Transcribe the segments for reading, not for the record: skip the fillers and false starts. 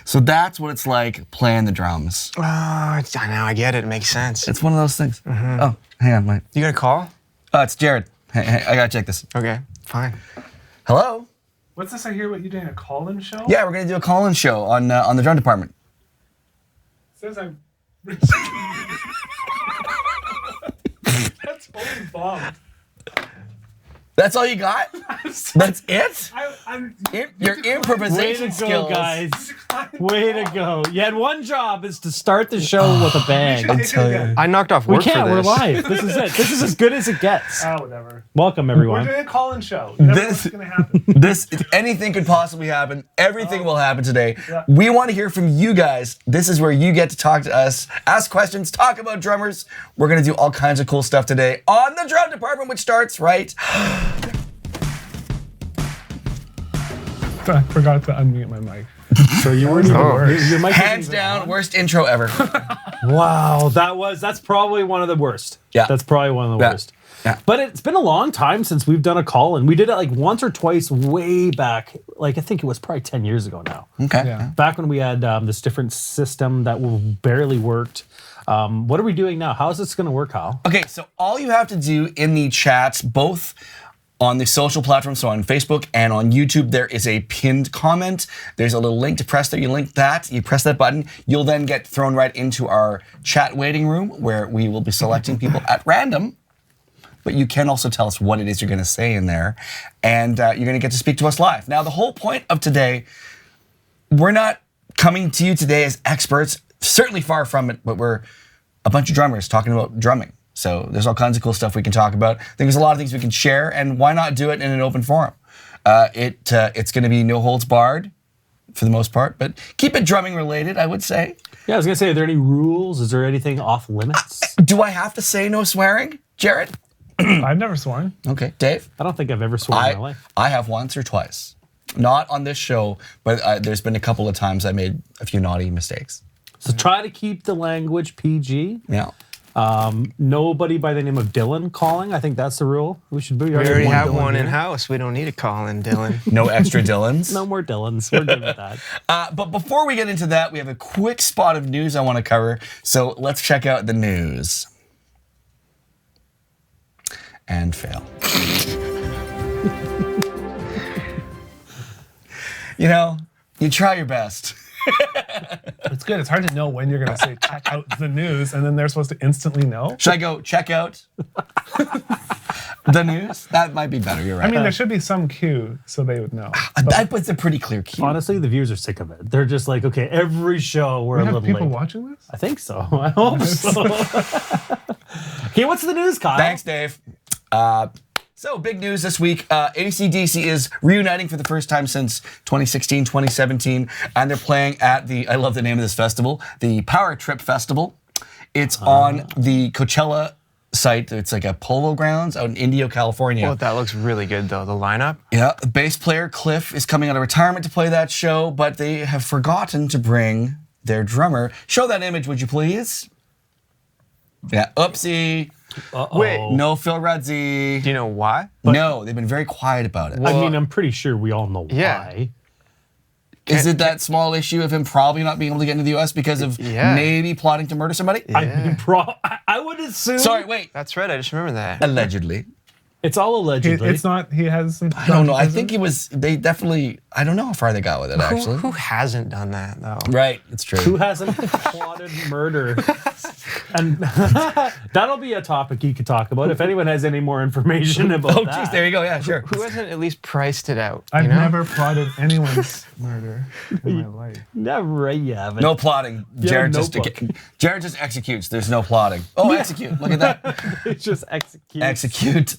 So that's what it's like playing the drums. Oh, now I get it. It makes sense. It's one of those things. Oh, hang on, Mike. You got a call? It's Jared. Hey, I gotta check this. Okay, fine. Hello? What's this I hear what you doing, a call-in show? Yeah, we're gonna do a call-in show on the drum department. It says I'm... That's totally bombed. That's all you got? That's it? Your Way improvisation to go, skills. guys. Way to go. You had one job, is to start the show with a bang. I tell you. I knocked off We work for can't, this. we're live. This is it. This is as good as it gets. Oh, whatever. Welcome, We're everyone. doing a call-in show. You never know what's going to happen. Anything could possibly happen. Everything will happen today. Yeah. We want to hear from you guys. This is where you get to talk to us, ask questions, talk about drummers. We're going to do all kinds of cool stuff today on the drum department, which starts right. I forgot to unmute my mic. So you weren't even your mic Hands wasn't even down, on? worst intro ever. Wow, that's probably one of the worst. Yeah. That's probably one of the Yeah. worst. Yeah. But it's been a long time since we've done a call, and we did it like once or twice way back. Like I think it was probably 10 years ago now. Okay. Yeah. Back when we had this different system that barely worked. What are we doing now? How is this going to work, Kyle? Okay, so all you have to do in the chats, both on the social platforms, so on Facebook and on YouTube, there is a pinned comment. There's a little link to press there. You link that, you press that button. You'll then get thrown right into our chat waiting room where we will be selecting people at random. But you can also tell us what it is you're going to say in there. And you're going to get to speak to us live. Now, the whole point of today, we're not coming to you today as experts, certainly far from it, but we're a bunch of drummers talking about drumming. So there's all kinds of cool stuff we can talk about. I think there's a lot of things we can share, and why not do it in an open forum? It's going to be no holds barred for the most part, but keep it drumming related, I would say. Yeah, I was going to say, are there any rules? Is there anything off limits? Do I have to say no swearing, Jared? I've never sworn. Okay, Dave? I don't think I've ever sworn in my life. I have once or twice. Not on this show, but there's been a couple of times I made a few naughty mistakes. So try to keep the language PG. Yeah. Nobody by the name of Dylan calling. I think that's the rule. We should be. We already have Dylan one here. in house. We don't need a call in, Dylan. No extra Dylans. No more Dylans. We're good with that. But before we get into that, we have a quick spot of news I want to cover. So let's check out the news. And fail. You know, you try your best. It's good. It's hard to know when you're going to say check out the news, and then they're supposed to instantly know. Should I go check out the news? That might be better. You're right. I mean, there should be some cue so they would know. that puts a pretty clear cue. Honestly, the viewers are sick of it. They're just like, okay, every show we're We a have little people late. watching this? I think so. I hope so. Okay, what's the news, Kyle? Thanks, Dave. So, big news this week. AC/DC is reuniting for the first time since 2016, 2017, and they're playing at I love the name of this festival, the Power Trip Festival. It's on the Coachella site. It's like a polo grounds out in Indio, California. Well, that looks really good, though, the lineup. Yeah, the bass player Cliff is coming out of retirement to play that show, but they have forgotten to bring their drummer. Show that image, would you please? Yeah, oopsie. Uh-oh. Wait, No Phil Rudd-Z. Do you know why? No, they've been very quiet about it. I mean, I'm pretty sure we all know Yeah. why. Is it that small issue of him probably not being able to get into the U.S. because of Yeah. maybe plotting to murder somebody? I mean, I would assume. Sorry, wait. That's right, I just remember that. Allegedly. It's all allegedly. It's not, he has some. I don't know. I think they definitely, I don't know how far they got with it, actually. Who hasn't done that, though? Right, it's true. Who hasn't plotted murder? And that'll be a topic you could talk about if anyone has any more information about Oh, that. geez, there you go. Yeah, sure. Who hasn't at least priced it out? I've you know? never plotted anyone's murder in my life. Never you haven't. No plotting. Jared notebook. Jared just executes. There's no plotting. Oh, execute. Look at that. It's just execute. Execute.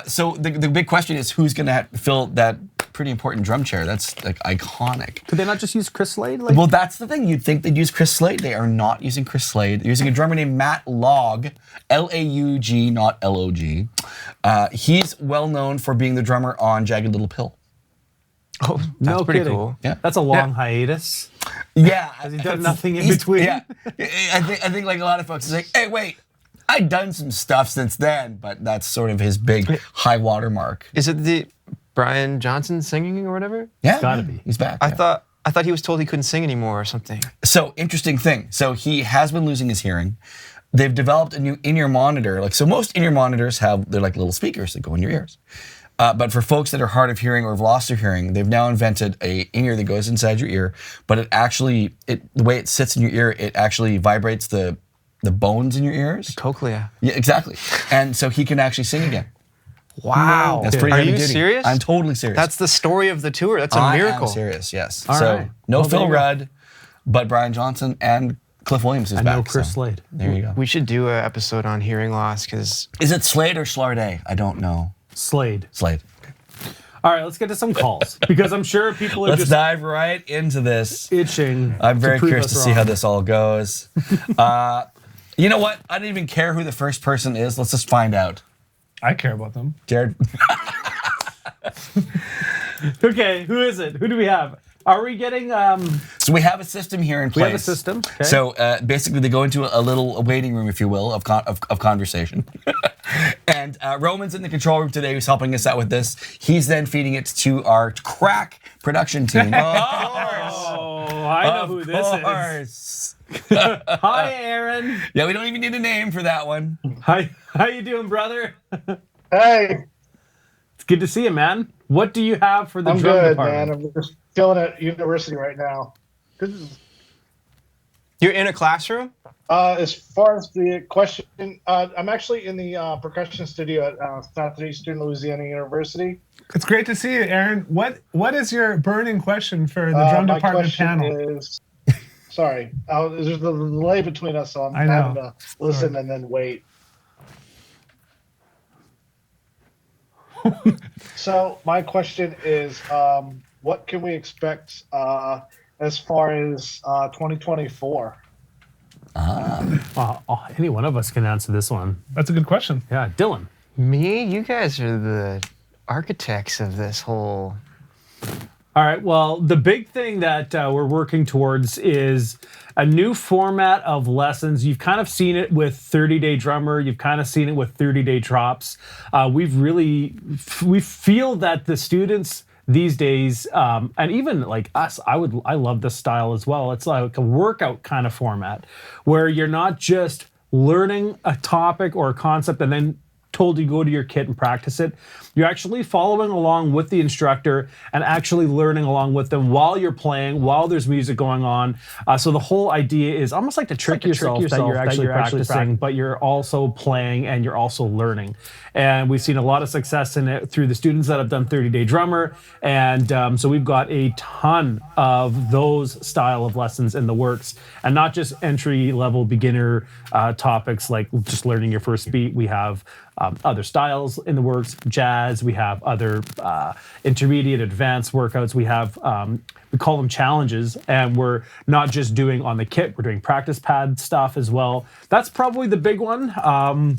So the big question is who's going to fill that pretty important drum chair? That's like iconic. Could they not just use Chris Slade? Like, Well, that's the thing. You'd think they'd use Chris Slade. They are not using Chris Slade. They're using a drummer named Matt Laug, L-A-U-G, not L-O-G. He's well known for being the drummer on Jagged Little Pill. Oh, that's no pretty kidding. cool. Yeah. That's a long hiatus. Yeah. Has he done nothing in between? Yeah. I think like a lot of folks, it's like, hey, wait, I've done some stuff since then, but that's sort of his big high water mark. Is it the Brian Johnson singing or whatever? Yeah. Gotta be. He's back. I yeah. thought I thought he was told he couldn't sing anymore or something. So interesting thing. So he has been losing his hearing. They've developed a new in-ear monitor. Like, so most in-ear monitors they're like little speakers that go in your ears. But for folks that are hard of hearing or have lost their hearing, they've now invented a in-ear that goes inside your ear. But the way it sits in your ear, it actually vibrates the bones in your ears. Cochlea. Yeah, exactly. And so he can actually sing again. Wow. That's pretty Are heavy you duty. serious? I'm totally serious. That's the story of the tour. That's a miracle. I'm serious, yes. All so right. no Well, there Phil you go. Rudd, but Brian Johnson and Cliff Williams is And back. no Chris so Slade. There you go. We should do an episode on hearing loss because Is it Slade or Slarday? I don't know. Slade. Slade. All right, let's get to some calls because I'm sure people are Let's just dive right into this. itching. I'm very prove curious us to see wrong. how this all goes. You know what? I don't even care who the first person is. Let's just find out. I care about them. Jared. Okay, who is it? Who do we have? Are we getting? So we have a system here in place. We have a system. Okay. So basically, they go into a little waiting room, if you will, of conversation. And Roman's in the control room today, who's helping us out with this. He's then feeding it to our crack production team. Oh, I know who this is. Hi, Aaron. Yeah, we don't even need a name for that one. Hi, how you doing, brother? Hey, It's good to see you, man. What do you have for the I'm drum good, department? man. I'm just chilling at university right now. This is, you're in a classroom. as far as the question, I'm actually in the percussion studio at Southeastern Louisiana University. It's great to see you, Aaron. What is your burning question for the drum My department question panel? is, sorry, there's a delay between us, so I'm I know. having to listen and then wait. So my question is, what can we expect as far as 2024? Any one of us can answer this one. That's a good question. Yeah, Dylan. Me, you guys are the architects of this whole. All right. Well, the big thing that we're working towards is a new format of lessons. You've kind of seen it with 30-Day Drummer. You've kind of seen it with 30-Day Drops. We feel that the students these days, and even like us, I love this style as well. It's like a workout kind of format where you're not just learning a topic or a concept and then told you go to your kit and practice it. You're actually following along with the instructor and actually learning along with them while you're playing, while there's music going on. So the whole idea is almost like to trick yourself that you're actually practicing, but you're also playing and you're also learning. And we've seen a lot of success in it through the students that have done 30-Day Drummer. And so we've got a ton of those style of lessons in the works, and not just entry-level beginner topics like just learning your first beat. We have other styles in the works, jazz. We have other intermediate, advanced workouts. We have, we call them challenges, and we're not just doing on the kit, we're doing practice pad stuff as well. That's probably the big one.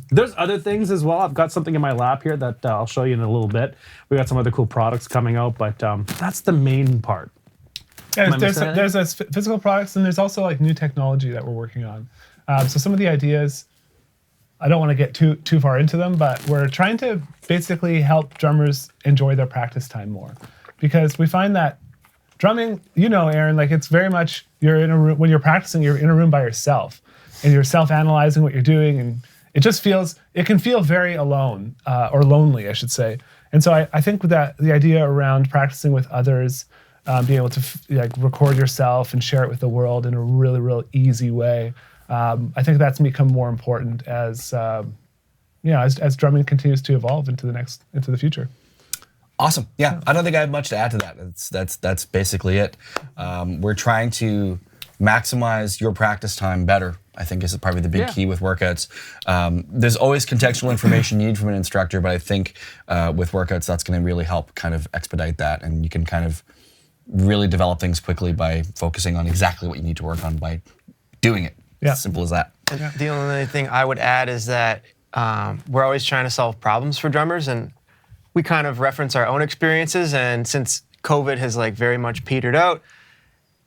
There's other things as well. I've got something in my lap here that I'll show you in a little bit. We got some other cool products coming out, but that's the main part. Yeah, Am I there's missing physical products, and there's also like new technology that we're working on. So some of the ideas, I don't want to get too far into them, but we're trying to basically help drummers enjoy their practice time more, because we find that drumming, you know, Aaron, like it's very much you're in a room when you're practicing, you're in a room by yourself, and you're self-analyzing what you're doing, and it can feel very alone or lonely, I should say. And so I think that the idea around practicing with others, being able to like record yourself and share it with the world in a really, real easy way. I think that's become more important as as drumming continues to evolve into the future. Awesome. Yeah, I don't think I have much to add to that. That's basically it. We're trying to maximize your practice time better, I think, is probably the big key with workouts. There's always contextual information you need from an instructor, but I think with workouts, that's going to really help kind of expedite that, and you can kind of really develop things quickly by focusing on exactly what you need to work on by doing it. Yeah. As simple as that. And the only thing I would add is that we're always trying to solve problems for drummers, and we kind of reference our own experiences. And since COVID has like very much petered out,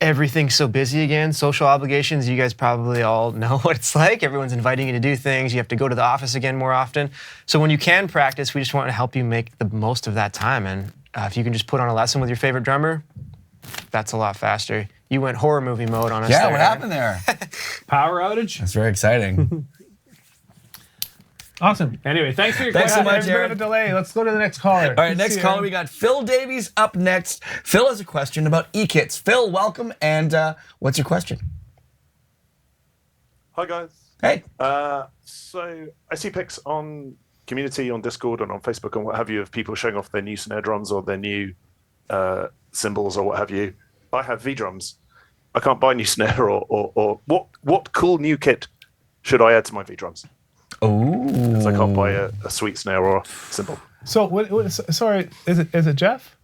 everything's so busy again. Social obligations, you guys probably all know what it's like. Everyone's inviting you to do things. You have to go to the office again more often. So when you can practice, we just want to help you make the most of that time. And if you can just put on a lesson with your favorite drummer, that's a lot faster. You went horror movie mode on us. Yeah, there, what Aaron. happened there? Power outage. That's very exciting. Awesome. Anyway, thanks for your Thanks so question. much, There's a bit of Aaron. a delay. Let's go to the next caller. All right, next caller, we got Phil Davies up next. Phil has a question about e-kits. Phil, welcome, and what's your question? Hi guys. Hey. So I see pics on community, on Discord, and on Facebook and what have you of people showing off their new snare drums or their new cymbals or what have you. I have V drums. I can't buy a new snare or what cool new kit should I add to my V drums? Oh. Because I can't buy a sweet snare or cymbal. So sorry, is it Jeff?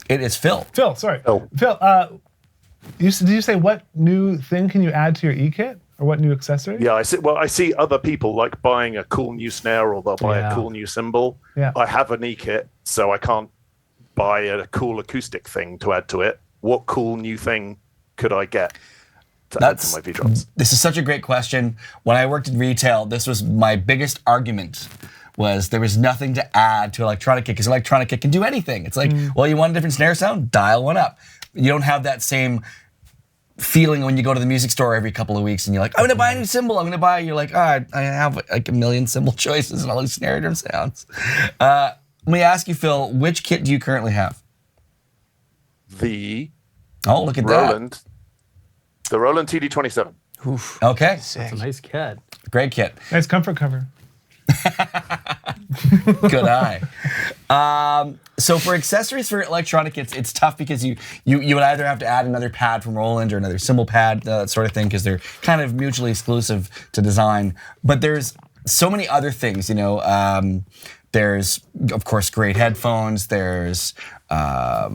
It is Phil. Phil, sorry. Phil. Phil, did you say what new thing can you add to your e-kit? Or what new accessory? Yeah, I see other people like buying a cool new snare or they'll buy a cool new cymbal. Yeah. I have an e-kit, so I can't buy a cool acoustic thing to add to it. What cool new thing could I get to add to my V drums? This is such a great question. When I worked in retail, this was my biggest argument. Was there was nothing to add to electronic kit because electronic kit can do anything. It's like, well, you want a different snare sound? Dial one up. You don't have that same feeling when you go to the music store every couple of weeks and you're like, I'm gonna buy a new cymbal. I'm gonna buy. You're like, I have like a million cymbal choices and all these snare drum sounds. Let me ask you, Phil, which kit do you currently have? The Oh, look at Roland TD27. that. Okay, That's a nice kit. great kit. Nice comfort cover. Good eye. So for accessories for electronic kits, it's tough because you would either have to add another pad from Roland or another cymbal pad, that sort of thing, because they're kind of mutually exclusive to design. But there's so many other things, there's, of course, great headphones. There's, a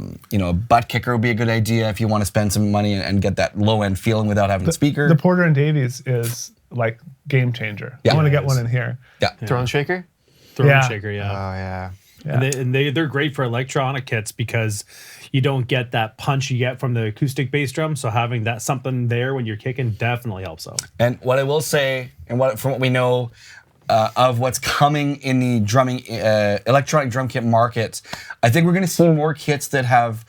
butt kicker would be a good idea if you want to spend some money and get that low-end feeling without having a speaker. The Porter and Davies is like game changer. Yeah. I want to get one in here. Yeah. Throne shaker? Throne Yeah. shaker, yeah. Oh, yeah. And they're great for electronic kits because you don't get that punch you get from the acoustic bass drum. So having that something there when you're kicking definitely helps out. And what I will say, and from what we know of what's coming in the drumming electronic drum kit market, I think we're going to see more kits that have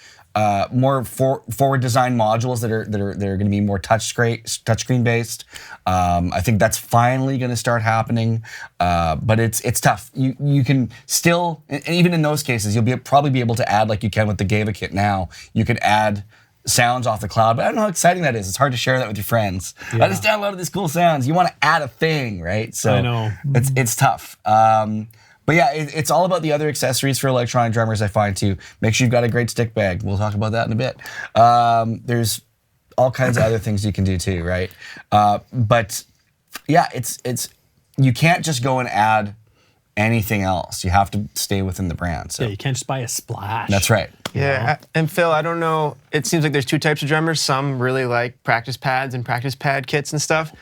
more forward design modules that are going to be more touchscreen based. I think that's finally going to start happening, but it's tough. You can still, and even in those cases, you'll probably be able to add, like you can with the Gava kit now. You can add sounds off the cloud, but I don't know how exciting that is. It's hard to share that with your friends. Yeah. I just downloaded these cool sounds. You want to add a thing, right? So I know. it's tough. But yeah, it's all about the other accessories for electronic drummers, I find, too. Make sure you've got a great stick bag. We'll talk about that in a bit. There's all kinds of other things you can do, too, right? But yeah, it's you can't just go and add anything else. You have to stay within the brand. So Yeah, you can't just buy a splash. that's right. Yeah, and Phil, I don't know. It seems like there's two types of drummers. Some really like practice pads and practice pad kits and stuff.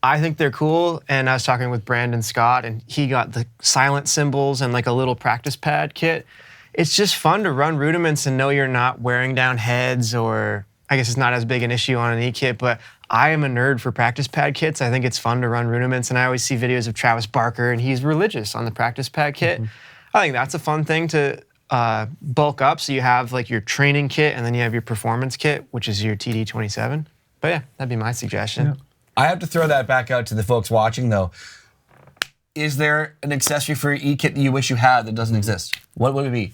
I think they're cool, and I was talking with Brandon Scott, and he got the silent cymbals and like a little practice pad kit. It's just fun to run rudiments and know you're not wearing down heads, or I guess it's not as big an issue on an e-kit, but I am a nerd for practice pad kits. I think it's fun to run rudiments, and I always see videos of Travis Barker, and he's religious on the practice pad kit. I think that's a fun thing to bulk up, so you have like your training kit, and then you have your performance kit, which is your TD27. But yeah, that'd be my suggestion. Yeah. I have to throw that back out to the folks watching, though. Is there an accessory for your e-kit that you wish you had that doesn't exist? What would it be?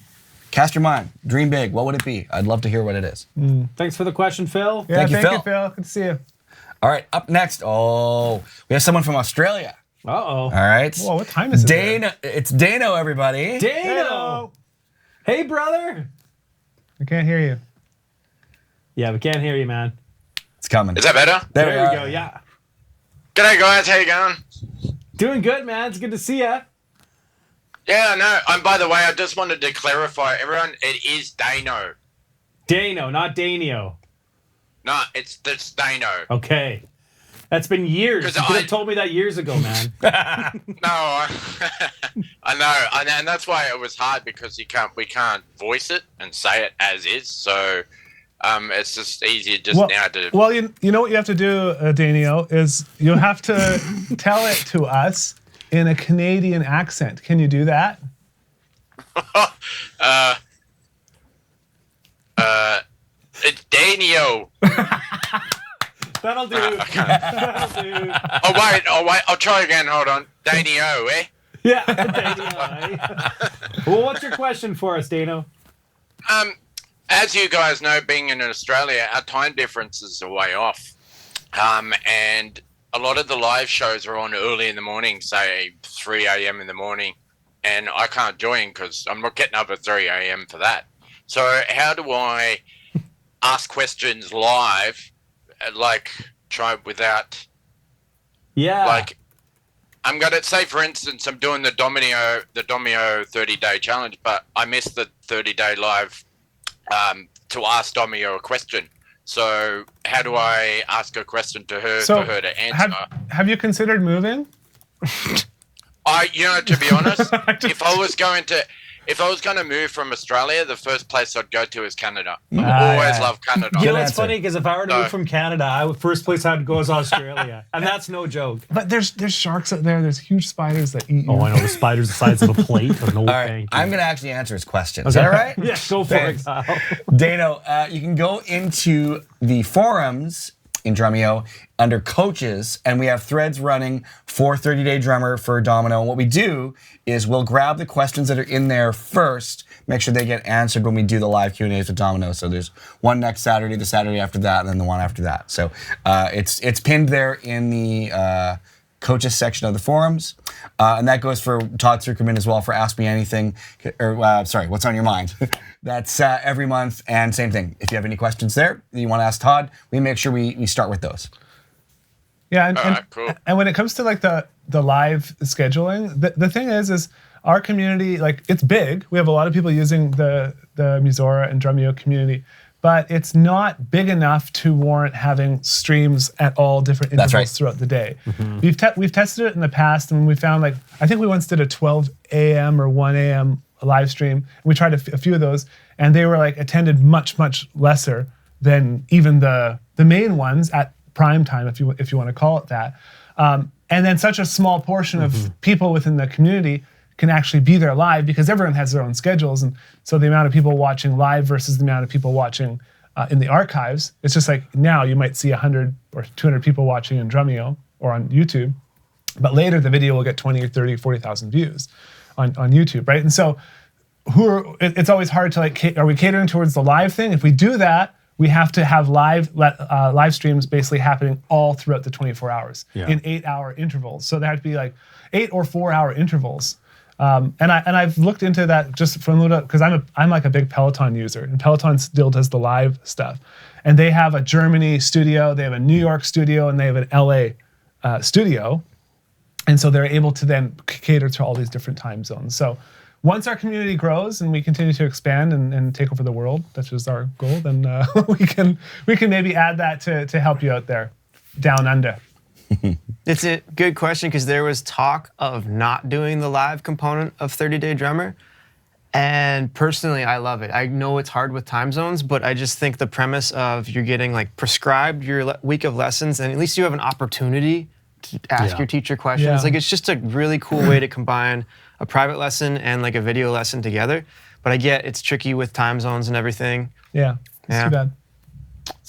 Cast your mind. Dream big. What would it be? I'd love to hear what it is. Thanks for the question, Phil. Yeah, Thank you, Phil. Good to see you. All right, up next. Oh, we have someone from Australia. Uh-oh. All right. Whoa, what time is it? Dana. It's Dano, everybody. Dano! Hey, brother! I can't hear you. Yeah, we can't hear you, man. It's coming. Is that better? There There we we are. go, yeah. G'day guys, how you going? Doing good, man. It's good to see ya. Yeah, no. By the way, I just wanted to clarify, everyone. It is Dano. Dano, not Danio. No, it's Dano. Okay. That's been years. 'Cause You could I- have told me that years ago, man. No, I know, and that's why it was hard because we can't voice it and say it as is. So, it's just easier now to. Well, you know what you have to do, Danio, is you have to tell it to us in a Canadian accent. Can you do that? It's Danio. That'll do. Okay. That'll do. Oh wait, I'll try again. Hold on. Danio, eh? Yeah, Dano. Well, what's your question for us, Dano? As you guys know, being in Australia, our time differences are way off. And a lot of the live shows are on early in the morning, say 3 a.m. in the morning. And I can't join because I'm not getting up at 3 a.m. for that. So how do I ask questions live, try without... Yeah. Like, I'm going to say, for instance, I'm doing the Drumeo 30-day challenge, but I missed the 30-day live to ask Drumeo a question. So how do I ask a question to her for her to answer? Have you considered moving? To be honest, if I was going to move from Australia, the first place I'd go to is Canada. I always love Canada. You know, it's funny because if I were to move from Canada, first place I'd go is Australia, and that's no joke. But there's sharks out there. There's huge spiders that eat you. Oh, I know the spiders the size of a plate. No, All right, thank you. I'm going to actually answer his question. Is that all right? Yeah, go for it, Kyle. Dano, you can go into the forums in Drumeo under coaches, and we have threads running for 30-Day Drummer for Domino. And what we do is we'll grab the questions that are in there first, make sure they get answered when we do the live Q&As with Domino. So there's one next Saturday, the Saturday after that, and then the one after that. So it's pinned there in the coaches section of the forums. And that goes for Todd Zuckerman as well for Ask Me Anything, or what's on your mind? That's every month, and same thing. If you have any questions there that you want to ask Todd, we make sure we start with those. Yeah, Cool. And when it comes to like the live scheduling, the thing is our community, like, it's big. We have a lot of people using the Musora and Drumeo community, but it's not big enough to warrant having streams at all different intervals throughout the day. Mm-hmm. We've tested it in the past, and we found, like, I think we once did a 12 a.m. or 1 a.m. live stream, and we tried a few of those, and they were like attended much lesser than even the main ones at prime time, if you want to call it that. And then such a small portion of people within the community can actually be there live because everyone has their own schedules, and so the amount of people watching live versus the amount of people watching in the archives, it's just like now you might see 100 or 200 people watching in Drumeo or on YouTube, but later the video will get 20 or 30 or 40,000 views on YouTube, right? And so it's always hard to, like, are we catering towards the live thing? If we do that, we have to have live streams basically happening all throughout the 24 hours in 8-hour intervals. So there have to be like 8 or 4-hour intervals. And I've looked into that just from a little, because I'm like a big Peloton user, and Peloton still does the live stuff. And they have a Germany studio, they have a New York studio, and they have an LA studio. And so they're able to then cater to all these different time zones. So once our community grows and we continue to expand and take over the world, that's just our goal, then we can maybe add that to help you out there, down under. It's a good question because there was talk of not doing the live component of 30-Day Drummer. And personally, I love it. I know it's hard with time zones, but I just think the premise of you're getting like prescribed your week of lessons, and at least you have an opportunity to ask your teacher questions. Yeah. Like, it's just a really cool way to combine a private lesson and like a video lesson together. But I get it's tricky with time zones and everything. Yeah, it's too bad.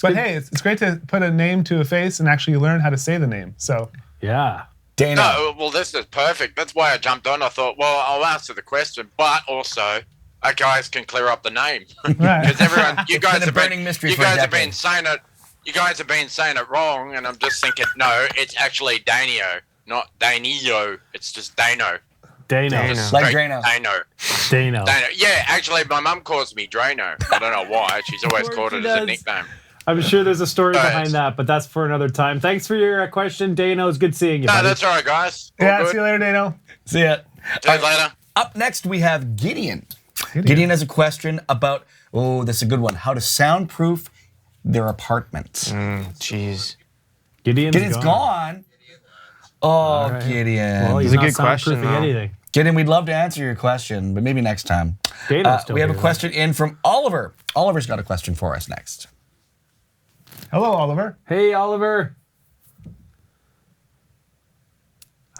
But hey, it's great to put a name to a face and actually learn how to say the name. So yeah. Dana. No, well, this is perfect. That's why I jumped on. I thought, well, I'll answer the question, but also, guys can clear up the name because everyone, you guys have been saying it. You guys have been saying it wrong, and I'm just thinking, no, it's actually Danio, not Danio. It's just Dano. Dano. Like Drano. Dano. Yeah, actually, my mum calls me Drano. I don't know why. She's always called it as a nickname. I'm sure there's a story behind that, but that's for another time. Thanks for your question, Dano. It's good seeing you, buddy. No, that's all right, guys. Yeah, see you later, Dano. See ya. See you later. Up next, we have Gideon. Gideon has a question about, this is a good one, how to soundproof their apartments. Jeez. Gideon's gone. Oh, right. Gideon. Well, he's a good question. Anything. Gideon, we'd love to answer your question, but maybe next time. We have a question in from Oliver. Oliver's got a question for us next. Hello, Oliver. Hey, Oliver.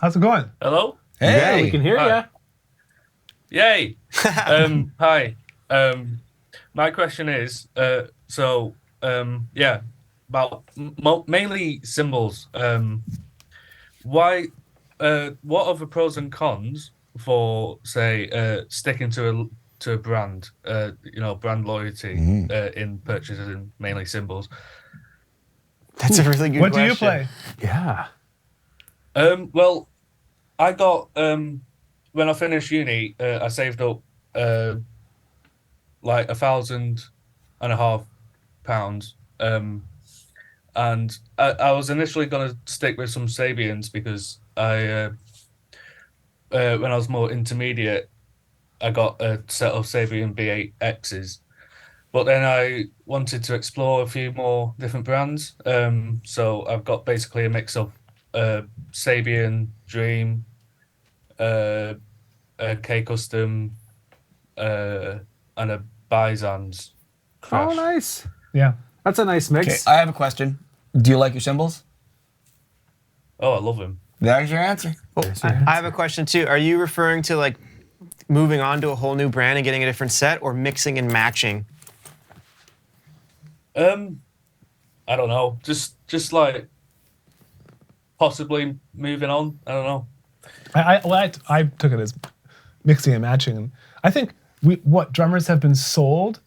How's it going? Hello? Hey. Yeah, we can hear you. Yay. Hi. My question is, about mainly cymbals. Why? What are the pros and cons for, say, sticking to a brand? Brand loyalty in purchasing mainly cymbals. That's a really good What question. do you play? Yeah. Well, I got when I finished uni, I saved up like £1,500, and I was initially going to stick with some Sabians because I when I was more intermediate, I got a set of Sabian B8Xs. But then I wanted to explore a few more different brands. So I've got basically a mix of Sabian, Dream, K Custom, and a Byzance Crash. Oh, nice. Yeah. That's a nice Okay, mix. I have a question. Do you like your cymbals? Oh, I love him. There's your answer. I have a question too. Are you referring to like moving on to a whole new brand and getting a different set, or mixing and matching? I don't know. Just like possibly moving on. I don't know. I took it as mixing and matching. And I think what drummers have been sold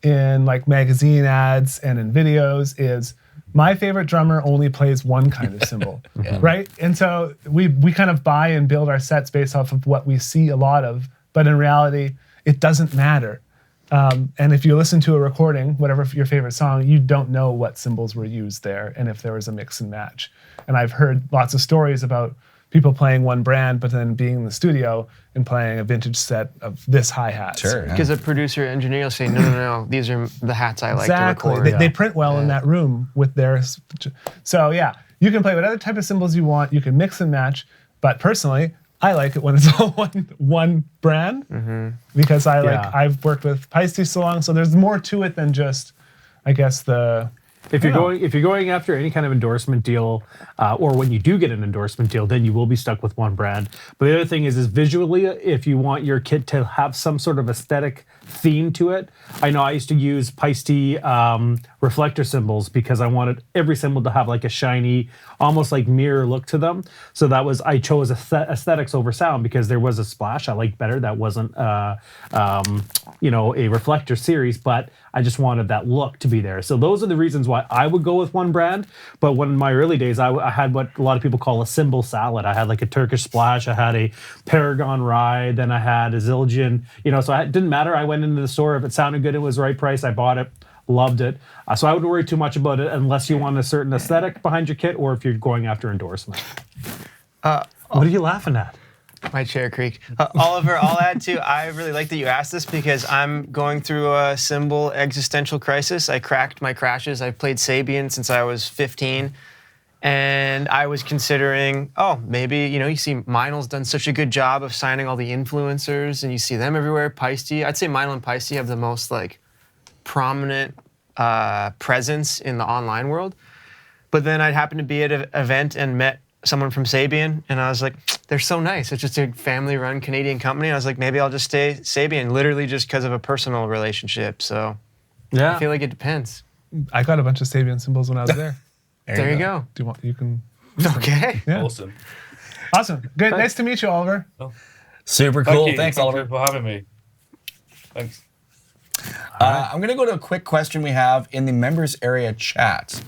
in like magazine ads and in videos is my favorite drummer only plays one kind of cymbal, right? And so we kind of buy and build our sets based off of what we see a lot of, but in reality, it doesn't matter. And if you listen to a recording, whatever your favorite song, you don't know what cymbals were used there and if there was a mix and match. And I've heard lots of stories about people playing one brand, but then being in the studio and playing a vintage set of this hi-hat. Sure. Because a producer engineer will say, no, these are the hats I like Exactly. to record. They print well in that room with their... So yeah, you can play whatever type of cymbals you want. You can mix and match. But personally, I like it when it's all one brand because I've worked with Peisty so long, so there's more to it than just, I guess, If you're going after any kind of endorsement deal, or when you do get an endorsement deal, then you will be stuck with one brand. But the other thing is visually, if you want your kit to have some sort of aesthetic theme to it, I know I used to use Peisty reflector cymbals because I wanted every cymbal to have like a shiny, almost like mirror look to them. So I chose aesthetics over sound because there was a splash I liked better that wasn't a reflector series, but I just wanted that look to be there. So those are the reasons why I would go with one brand. But when in my early days, I had what a lot of people call a cymbal salad. I had like a Turkish Splash, I had a Paragon Ride, then I had a Zildjian. So it didn't matter. I went into the store. If it sounded good, it was the right price. I bought it, loved it. So I wouldn't worry too much about it unless you want a certain aesthetic behind your kit or if you're going after endorsement. What are you laughing at? My chair creaked. Oliver, I'll add too, I really like that you asked this because I'm going through a cymbal existential crisis. I cracked my crashes. I've played Sabian since I was 15. And I was considering, maybe, you see Meinl's done such a good job of signing all the influencers and you see them everywhere. Peisty, I'd say Meinl and Peisty have the most like prominent presence in the online world. But then I happened to be at an event and met someone from Sabian, and I was like, they're so nice. It's just a family-run Canadian company. I was like, maybe I'll just stay Sabian, literally just because of a personal relationship. So Yeah. I feel like it depends. I got a bunch of Sabian cymbals when I was there. There you go. Do you want? You can. Okay. Yeah. Awesome. Awesome. Good. Nice to meet you, Oliver. Super Thank cool. you. Thanks, Thank Oliver. you for having me. Thanks. I'm going to go to a quick question we have in the members area chat.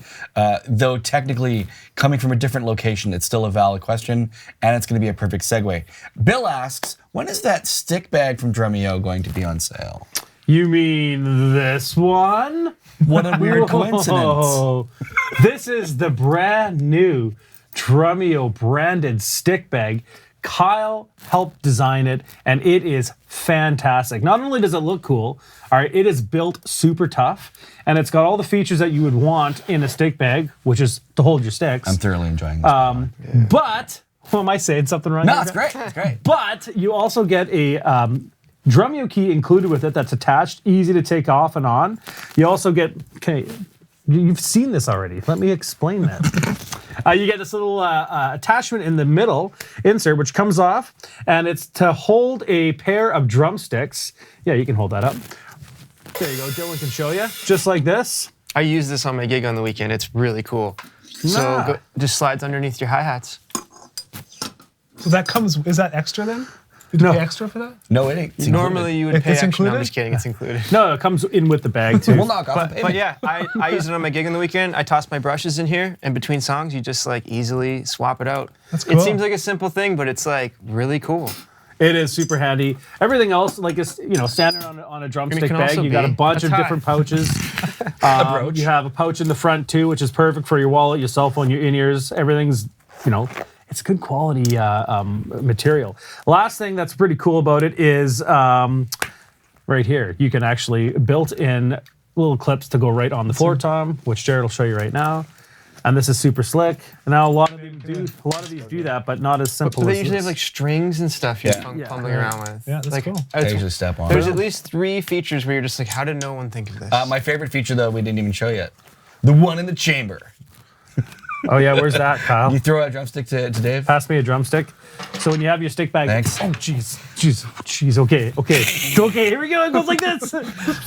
Though technically coming from a different location, it's still a valid question, and it's going to be a perfect segue. Bill asks, when is that stick bag from Drumeo going to be on sale? You mean this one? What a weird coincidence. Whoa. This is the brand new Drumeo branded stick bag. Kyle helped design it, and it is fantastic. Not only does it look cool, all right, it is built super tough, and it's got all the features that you would want in a stick bag, which is to hold your sticks. I'm thoroughly enjoying this. But, am I saying something wrong? No, here, it's guys? great. It's great. But you also get a Drumeo key included with it that's attached, easy to take off and on. You also get, you've seen this already. Let me explain that. You get this little attachment in the middle insert, which comes off, and it's to hold a pair of drumsticks. Yeah, you can hold that up. There you go. Dylan can show you. Just like this. I use this on my gig on the weekend. It's really cool. So just slides underneath your hi-hats. So that comes, is that extra then? Did you pay extra for that? No, it ain't. It's Normally you would pay It's extra. No, included? I'm just kidding. It's included. No, it comes in with the bag too. We'll knock off the But yeah, I use it on my gig on the weekend. I toss my brushes in here, and between songs, you just like easily swap it out. That's cool. It seems like a simple thing, but it's like really cool. It is super handy. Everything else, like it's standing on a drumstick can bag, also you got a be bunch a of tie. different pouches. brooch. You have a pouch in the front too, which is perfect for your wallet, your cell phone, your in-ears. Everything's, it's good quality material. Last thing that's pretty cool about it is right here. You can actually built-in little clips to go right on the floor tom, which Jared will show you right now. And this is super slick. Now a lot of these do that, but not as simple But as they usually this. have like strings and stuff you're Yeah. fumbling around with. Yeah, that's like, cool. I usually step on. There's at least 3 features where you're just like, how did no one think of this? My favorite feature, though, we didn't even show yet. The one in the chamber. Oh yeah, where's that, Kyle? You throw a drumstick to Dave? Pass me a drumstick. So when you have your stick bag, Thanks. oh jeez, okay, here we go. It goes like this.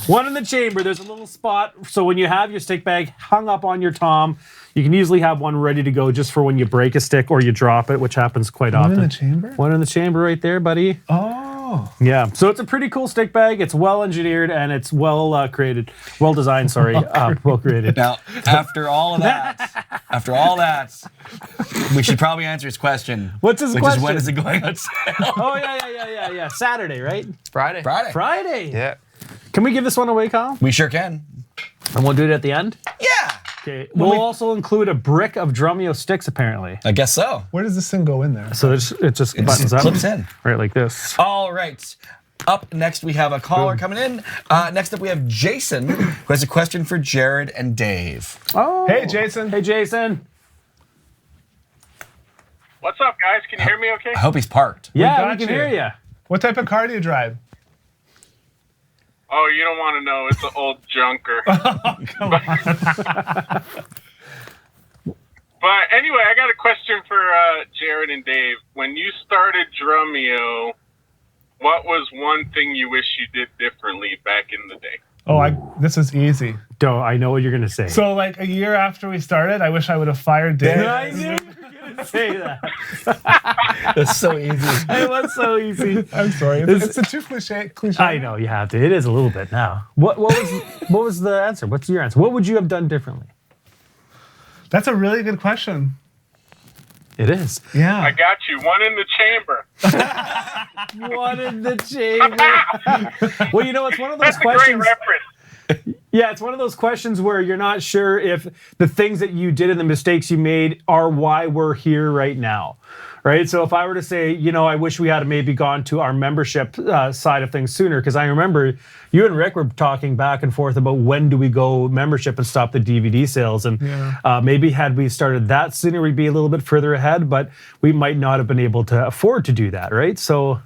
One in the chamber. There's a little spot. So when you have your stick bag hung up on your tom, you can usually have one ready to go just for when you break a stick or you drop it, which happens quite often. One in the chamber? One in the chamber right there, buddy. Oh. Yeah. So it's a pretty cool stick bag. It's well engineered and it's well created, well designed. Sorry, well created. Now, after all that, we should probably answer his question. What's his which question? is when is it going on sale? Oh yeah. Saturday, right? Friday. Friday. Yeah. Can we give this one away, Kyle? We sure can. And we'll do it at the end. Yeah. Okay. We'll also include a brick of Drumeo sticks, apparently. I guess so. Where does this thing go in there? So it just buttons up. Clips in. Right, like this. All right. Up next, we have a caller coming in. Next up, we have Jason, who has a question for Jared and Dave. Oh. Hey, Jason. Hey, Jason. What's up, guys? Can you hear me okay? I hope he's parked. Yeah, got we can you. hear you. What type of car do you drive? Oh, you don't want to know. It's an old junker. Come on. But anyway, I got a question for Jared and Dave. When you started Drumeo, what was one thing you wish you did differently back in the day? This is easy. I know what you're going to say. So like a year after we started, I wish I would have fired Dave. I knew you were going to say that. That's so easy. It was so easy. I'm sorry. It's a too cliche. I know, you have to. It is a little bit now. What was the answer? What's your answer? What would you have done differently? That's a really good question. It is. Yeah. I got you. One in the chamber. One in the chamber. Well, it's one of those That's a questions. great reference. Yeah, it's one of those questions where you're not sure if the things that you did and the mistakes you made are why we're here right now. Right? So if I were to say, I wish we had maybe gone to our membership side of things sooner, because I remember you and Rick were talking back and forth about when do we go membership and stop the DVD sales. And maybe had we started that sooner, we'd be a little bit further ahead, but we might not have been able to afford to do that, right? So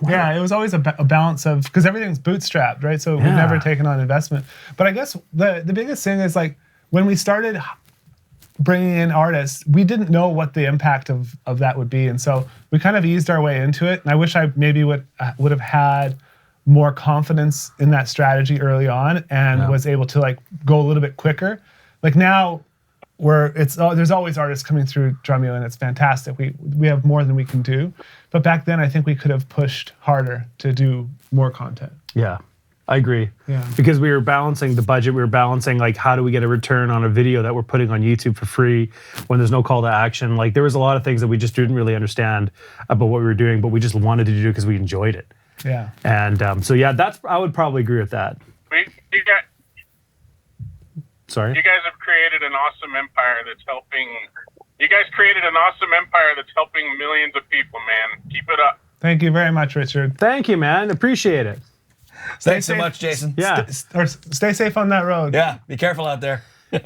yeah, it was always a balance of, because everything's bootstrapped, right? So we've never taken on investment. But I guess the biggest thing is like when we started bringing in artists, we didn't know what the impact of that would be. And so we kind of eased our way into it. And I wish I maybe would have had more confidence in that strategy early on and was able to like go a little bit quicker. Like now there's always artists coming through Drumeo and it's fantastic. We have more than we can do. But back then I think we could have pushed harder to do more content. yeah. I agree. Yeah. Because we were balancing the budget. We were balancing like how do we get a return on a video that we're putting on YouTube for free when there's no call to action. Like there was a lot of things that we just didn't really understand about what we were doing, but we just wanted to do because we enjoyed it. Yeah. And I would probably agree with that. Sorry. You guys have created an awesome empire that's helping. You guys created an awesome empire that's helping millions of people, man. Keep it up. Thank you very much, Richard. Thank you, man. Appreciate it. Thanks so safe. much, Jason. Yeah. Stay safe on that road. Yeah, be careful out there.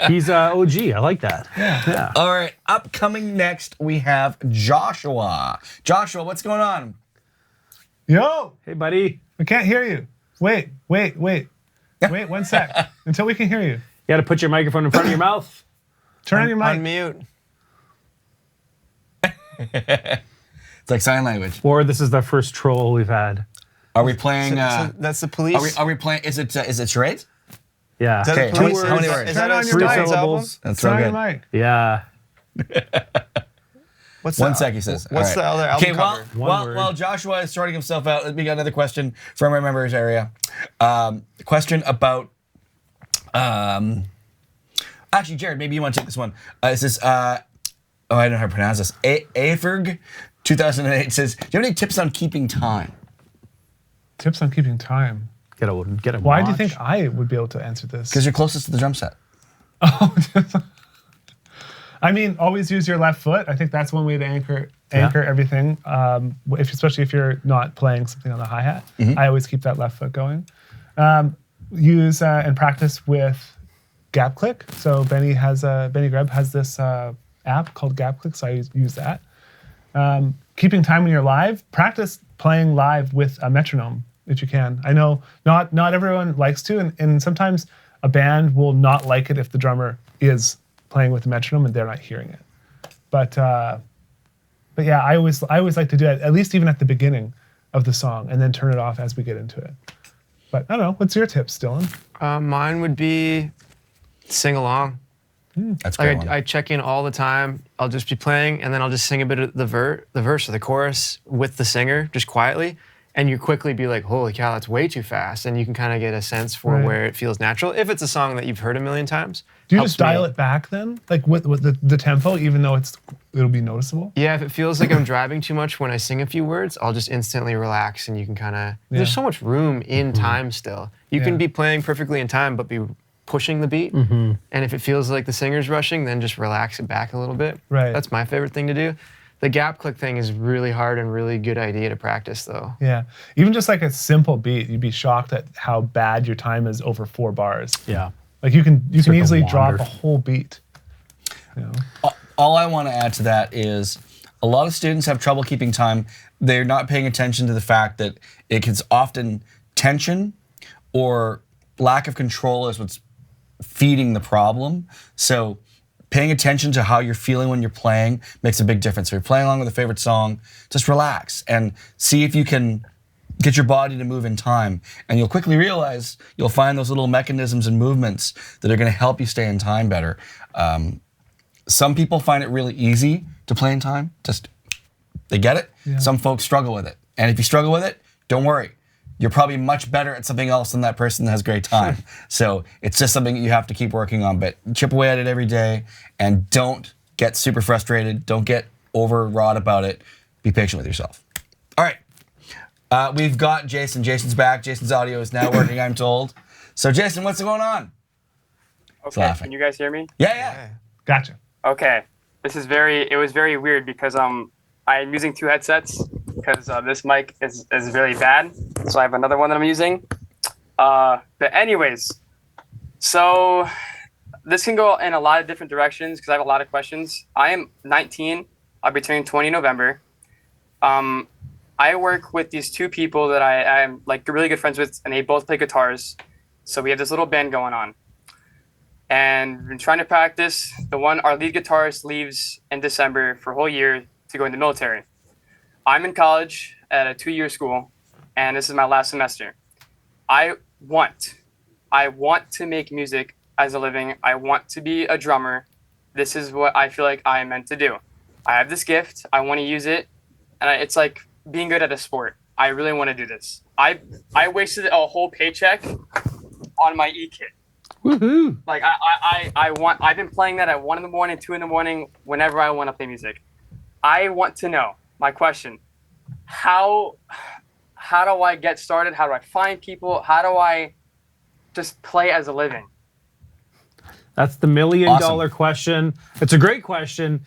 He's OG. I like that. Yeah. All right, upcoming next, we have Joshua. Joshua, what's going on? Yo, Hey, buddy. we can't hear you. Wait 1 sec until we can hear you. You got to put your microphone in front of your mouth. Turn on your mic. Unmute. It's like sign language. Or this is the first troll we've had. Are we playing? So that's the police. Are we playing? Is it charades? Yeah. Is that Okay, a how many Police- words? Is that a Turn on your Stones mic. album? That's so Turn on good. your mic. Yeah. What's One the- sec, he says. What's All right. the other album Okay, cover? One word. while Joshua is sorting himself out, we got another question from our members area. Question about. Actually, Jared, maybe you want to take this one. It says, I don't know how to pronounce this. Averg 2008 says, do you have any tips on keeping time? Tips on keeping time. Get a Why do you watch. think I would be able to answer this? Because you're closest to the drum set. I mean, always use your left foot. I think that's one way to anchor everything. Especially if you're not playing something on the hi-hat. I always keep that left foot going. Use and practice with gap click. So Benny Greb has this app called Gap Click, so I use that. Keeping time when you're live, practice playing live with a metronome if you can. I know not everyone likes to, and sometimes a band will not like it if the drummer is playing with a metronome and they're not hearing it. But yeah, I always like to do it, at least even at the beginning of the song, and then turn it off as we get into it. But I don't know, what's your tips, Dylan? Mine would be sing along. That's a great Like one. I check in all the time. I'll just be playing, and then I'll just sing a bit of the verse or the chorus with the singer, just quietly. And you quickly be like, holy cow, that's way too fast. And you can kind of get a sense for Right. where it feels natural. If it's a song that you've heard a million times. Do you helps just dial me. it back then? Like with the tempo, even though it'll be noticeable? Yeah, if it feels like I'm driving too much when I sing a few words, I'll just instantly relax, and you can kind of, there's so much room in time still. You can be playing perfectly in time, but be pushing the beat. And if it feels like the singer's rushing, then just relax it back a little bit. Right. That's my favorite thing to do. The gap click thing is really hard and really good idea to practice though. Yeah. Even just like a simple beat, you'd be shocked at how bad your time is over 4 bars. Yeah. Like you can like a easily drop wander. a whole beat. You know? All I want to add to that is a lot of students have trouble keeping time. They're not paying attention to the fact that it's often tension or lack of control is what's feeding the problem. So paying attention to how you're feeling when you're playing makes a big difference. If you're playing along with a favorite song, just relax and see if you can get your body to move in time. And you'll quickly realize you'll find those little mechanisms and movements that are going to help you stay in time better. Some people find it really easy to play in time. Just, they get it. Yeah. Some folks struggle with it. And if you struggle with it, don't worry. You're probably much better at something else than that person that has great time. So it's just something that you have to keep working on. But chip away at it every day and don't get super frustrated. Don't get overwrought about it. Be patient with yourself. All right. We've got Jason. Jason's back. Jason's audio is now working, I'm told. So Jason, what's going on? Okay, laughing. can you guys hear me? Yeah. Gotcha. Okay, it was very weird because I'm using 2 headsets because this mic is really bad, so I have another one that I'm using. But anyways, so this can go in a lot of different directions because I have a lot of questions. I am 19. I'll be turning 20 in November. I work with these 2 people that I'm like really good friends with, and they both play guitars. So we have this little band going on. And we've been trying to practice. Our lead guitarist leaves in December for a whole year to go in the military. I'm in college at a 2-year school, and this is my last semester. I want to make music as a living. I want to be a drummer. This is what I feel like I am meant to do. I have this gift. I want to use it. And it's like being good at a sport. I really want to do this. I wasted a whole paycheck on my e-kit. Woohoo! Like I've been playing that at 1 in the morning, 2 in the morning, whenever I want to play music. I want to know, my question, how do I get started? How do I find people? How do I just play as a living? That's the $1 million Awesome. question. It's a great question.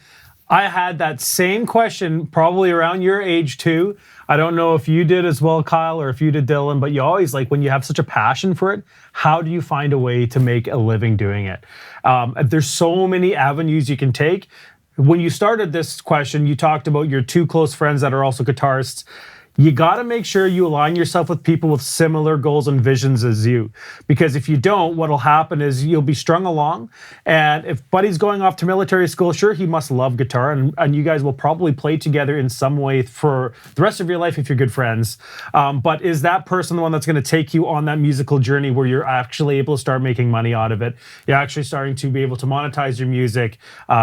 I had that same question probably around your age too. I don't know if you did as well, Kyle, or if you did, Dylan, but you always like when you have such a passion for it, how do you find a way to make a living doing it? There's so many avenues you can take. When you started this question, you talked about your 2 close friends that are also guitarists. you got to make sure you align yourself with people with similar goals and visions as you. Because if you don't, what'll happen is you'll be strung along. And if Buddy's going off to military school, sure, he must love guitar. And you guys will probably play together in some way for the rest of your life if you're good friends. But is that person the one that's going to take you on that musical journey where you're actually able to start making money out of it? You're actually starting to be able to monetize your music,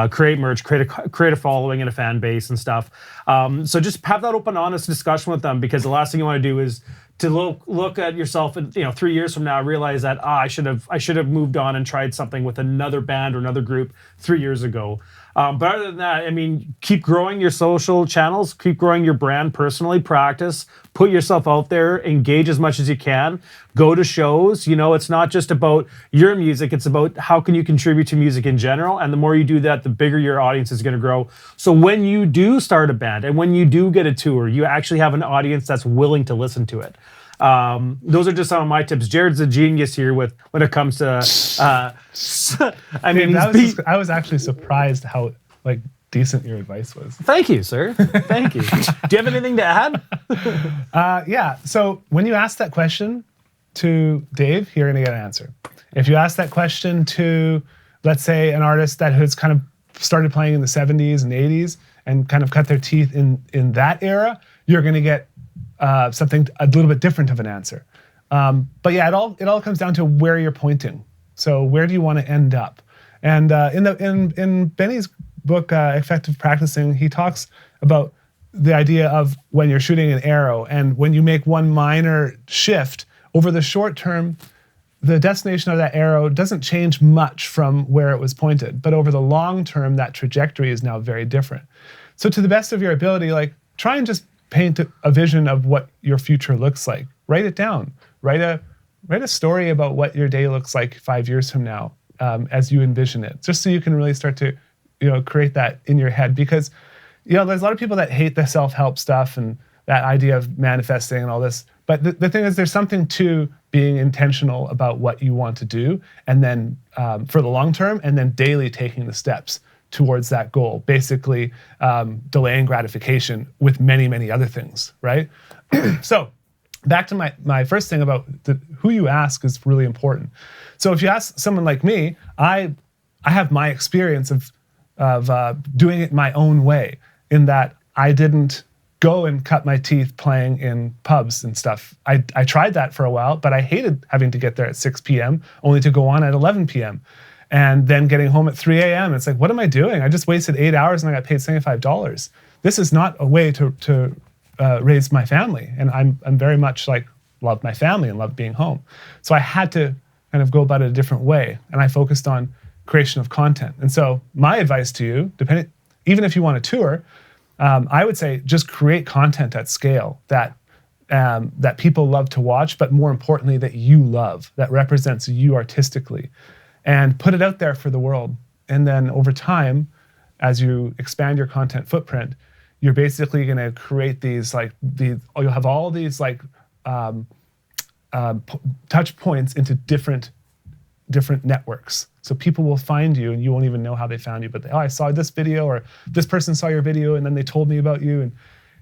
create merch, create a following and a fan base and stuff. So just have that open, honest discussion with them, because the last thing you want to do is to look at yourself and 3 years from now realize that I should have moved on and tried something with another band or another group 3 years ago. But other than that, I mean, keep growing your social channels, keep growing your brand personally, practice, put yourself out there, engage as much as you can, go to shows. It's not just about your music, it's about how can you contribute to music in general. And the more you do that, the bigger your audience is going to grow. So when you do start a band and when you do get a tour, you actually have an audience that's willing to listen to it. Those are just some of my tips. Jared's a genius here when it comes to. I mean, I was actually surprised how decent your advice was. Thank you, sir. Thank you. Do you have anything to add? Yeah. So when you ask that question to Dave, you're going to get an answer. If you ask that question to, let's say, an artist that has kind of started playing in the 70s and 80s and kind of cut their teeth in that era, you're going to get something a little bit different of an answer. But yeah, it all comes down to where you're pointing. So where do you want to end up? And in Benny's book, Effective Practicing, he talks about the idea of when you're shooting an arrow and when you make one minor shift over the short term, the destination of that arrow doesn't change much from where it was pointed. But over the long term, that trajectory is now very different. So to the best of your ability, try and just paint a vision of what your future looks like. Write it down. Write a story about what your day looks like 5 years from now, as you envision it, just so you can really start to, create that in your head. Because, there's a lot of people that hate the self-help stuff and that idea of manifesting and all this. But the thing is, there's something to being intentional about what you want to do, and then for the long term, and then daily taking the steps towards that goal, basically delaying gratification with many, many other things, right? So back to my first thing about who you ask is really important. So if you ask someone like me, I have my experience of doing it my own way, in that I didn't go and cut my teeth playing in pubs and stuff. I tried that for a while, but I hated having to get there at 6 p.m. only to go on at 11 p.m. and then getting home at 3 a.m. It's like, what am I doing? I just wasted 8 hours and I got paid $75. This is not a way to raise my family. And I'm very much love my family and love being home. So I had to kind of go about it a different way. And I focused on creation of content. And so my advice to you, even if you want to tour, I would say just create content at scale that people love to watch, but more importantly, that you love, that represents you artistically, and put it out there for the world. And then over time, as you expand your content footprint, you're basically going to create these you'll have all these touch points into different networks. So people will find you and you won't even know how they found you, but I saw this video, or this person saw your video and then they told me about you. And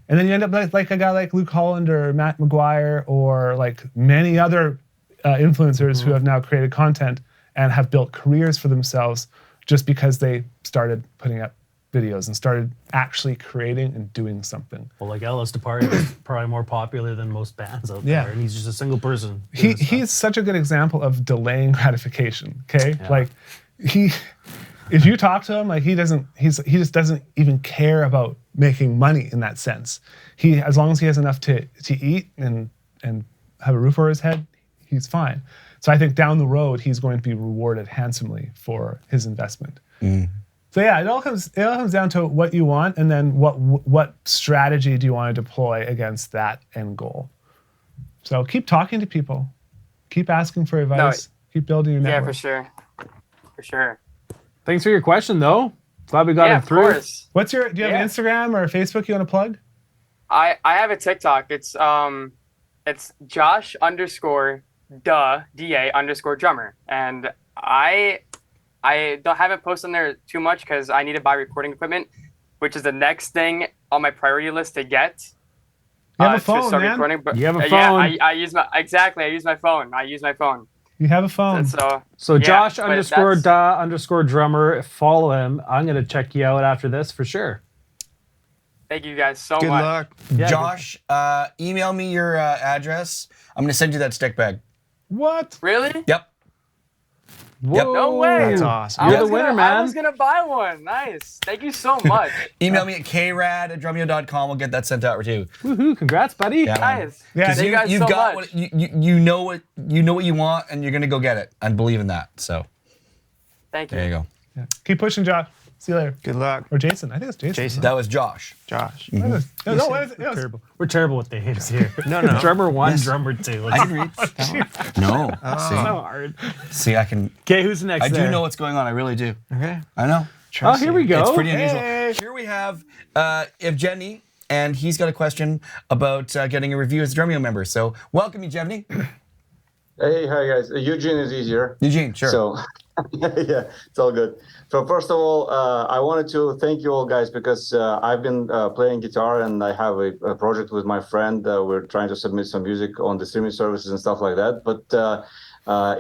then you end up like a guy like Luke Holland or Matt McGuire, or many other influencers who have now created content and have built careers for themselves just because they started putting up videos and started actually creating and doing something. Well, Ellis Depart is probably more popular than most bands out there, and he's just a single person. He's such a good example of delaying gratification. Okay, yeah. If you talk to him, he just doesn't even care about making money in that sense. As long as he has enough to eat and have a roof over his head, he's fine. So I think down the road, he's going to be rewarded handsomely for his investment. Mm. So yeah, it all comes down to what you want, and then what strategy do you want to deploy against that end goal. So keep talking to people, keep asking for advice, keep building your network. Yeah, for sure. Thanks for your question, though. Glad we got it through. Of course. Do you have an Instagram or a Facebook you want to plug? I have a TikTok. It's Josh _DA_drummer, and I haven't posted on there too much because I need to buy recording equipment, which is the next thing on my priority list to get. You have a to phone, start man. recording. But You have a Yeah, phone. I use my phone. I use my phone. You have a phone. So yeah, Josh but underscore that's- da underscore drummer. Follow him. I'm gonna check you out after this for sure. Thank you guys so Good much. luck. Yeah, Josh, email me your address. I'm gonna send you that stick bag. What? Really? Yep. Whoa. No way. That's awesome. You're I the was winner, gonna, man. I was gonna buy one. Nice. Thank you so much. Email me at krad@drumeo.com. We'll get that sent out to you. Woohoo! Congrats, buddy. Yeah, man. Guys. Yeah, Thank you guys you've so got much. what you know what you want, and you're gonna go get it. I believe in that. So Thank you. there you go. Yeah. Keep pushing, Josh. See you later. Good luck, Or Jason. I think it's Jason. Jason. That was Josh. Josh. No, what is it? It was- Terrible. We're terrible with names here. No. Drummer one, drummer two. I can read. No. so hard. See, I can. Okay, who's next? I do there? know what's going on. I really do. Okay. I know. Oh, here we go. It's pretty unusual. Hey. Here we have Evgeny, and he's got a question about getting a review as a Drumeo member. So welcome, Evgeny. Hey, hi guys. Eugene is easier. Eugene, sure. So, yeah, it's all good. So first of all, I wanted to thank you all guys because I've been playing guitar and I have a project with my friend. We're trying to submit some music on the streaming services and stuff like that. But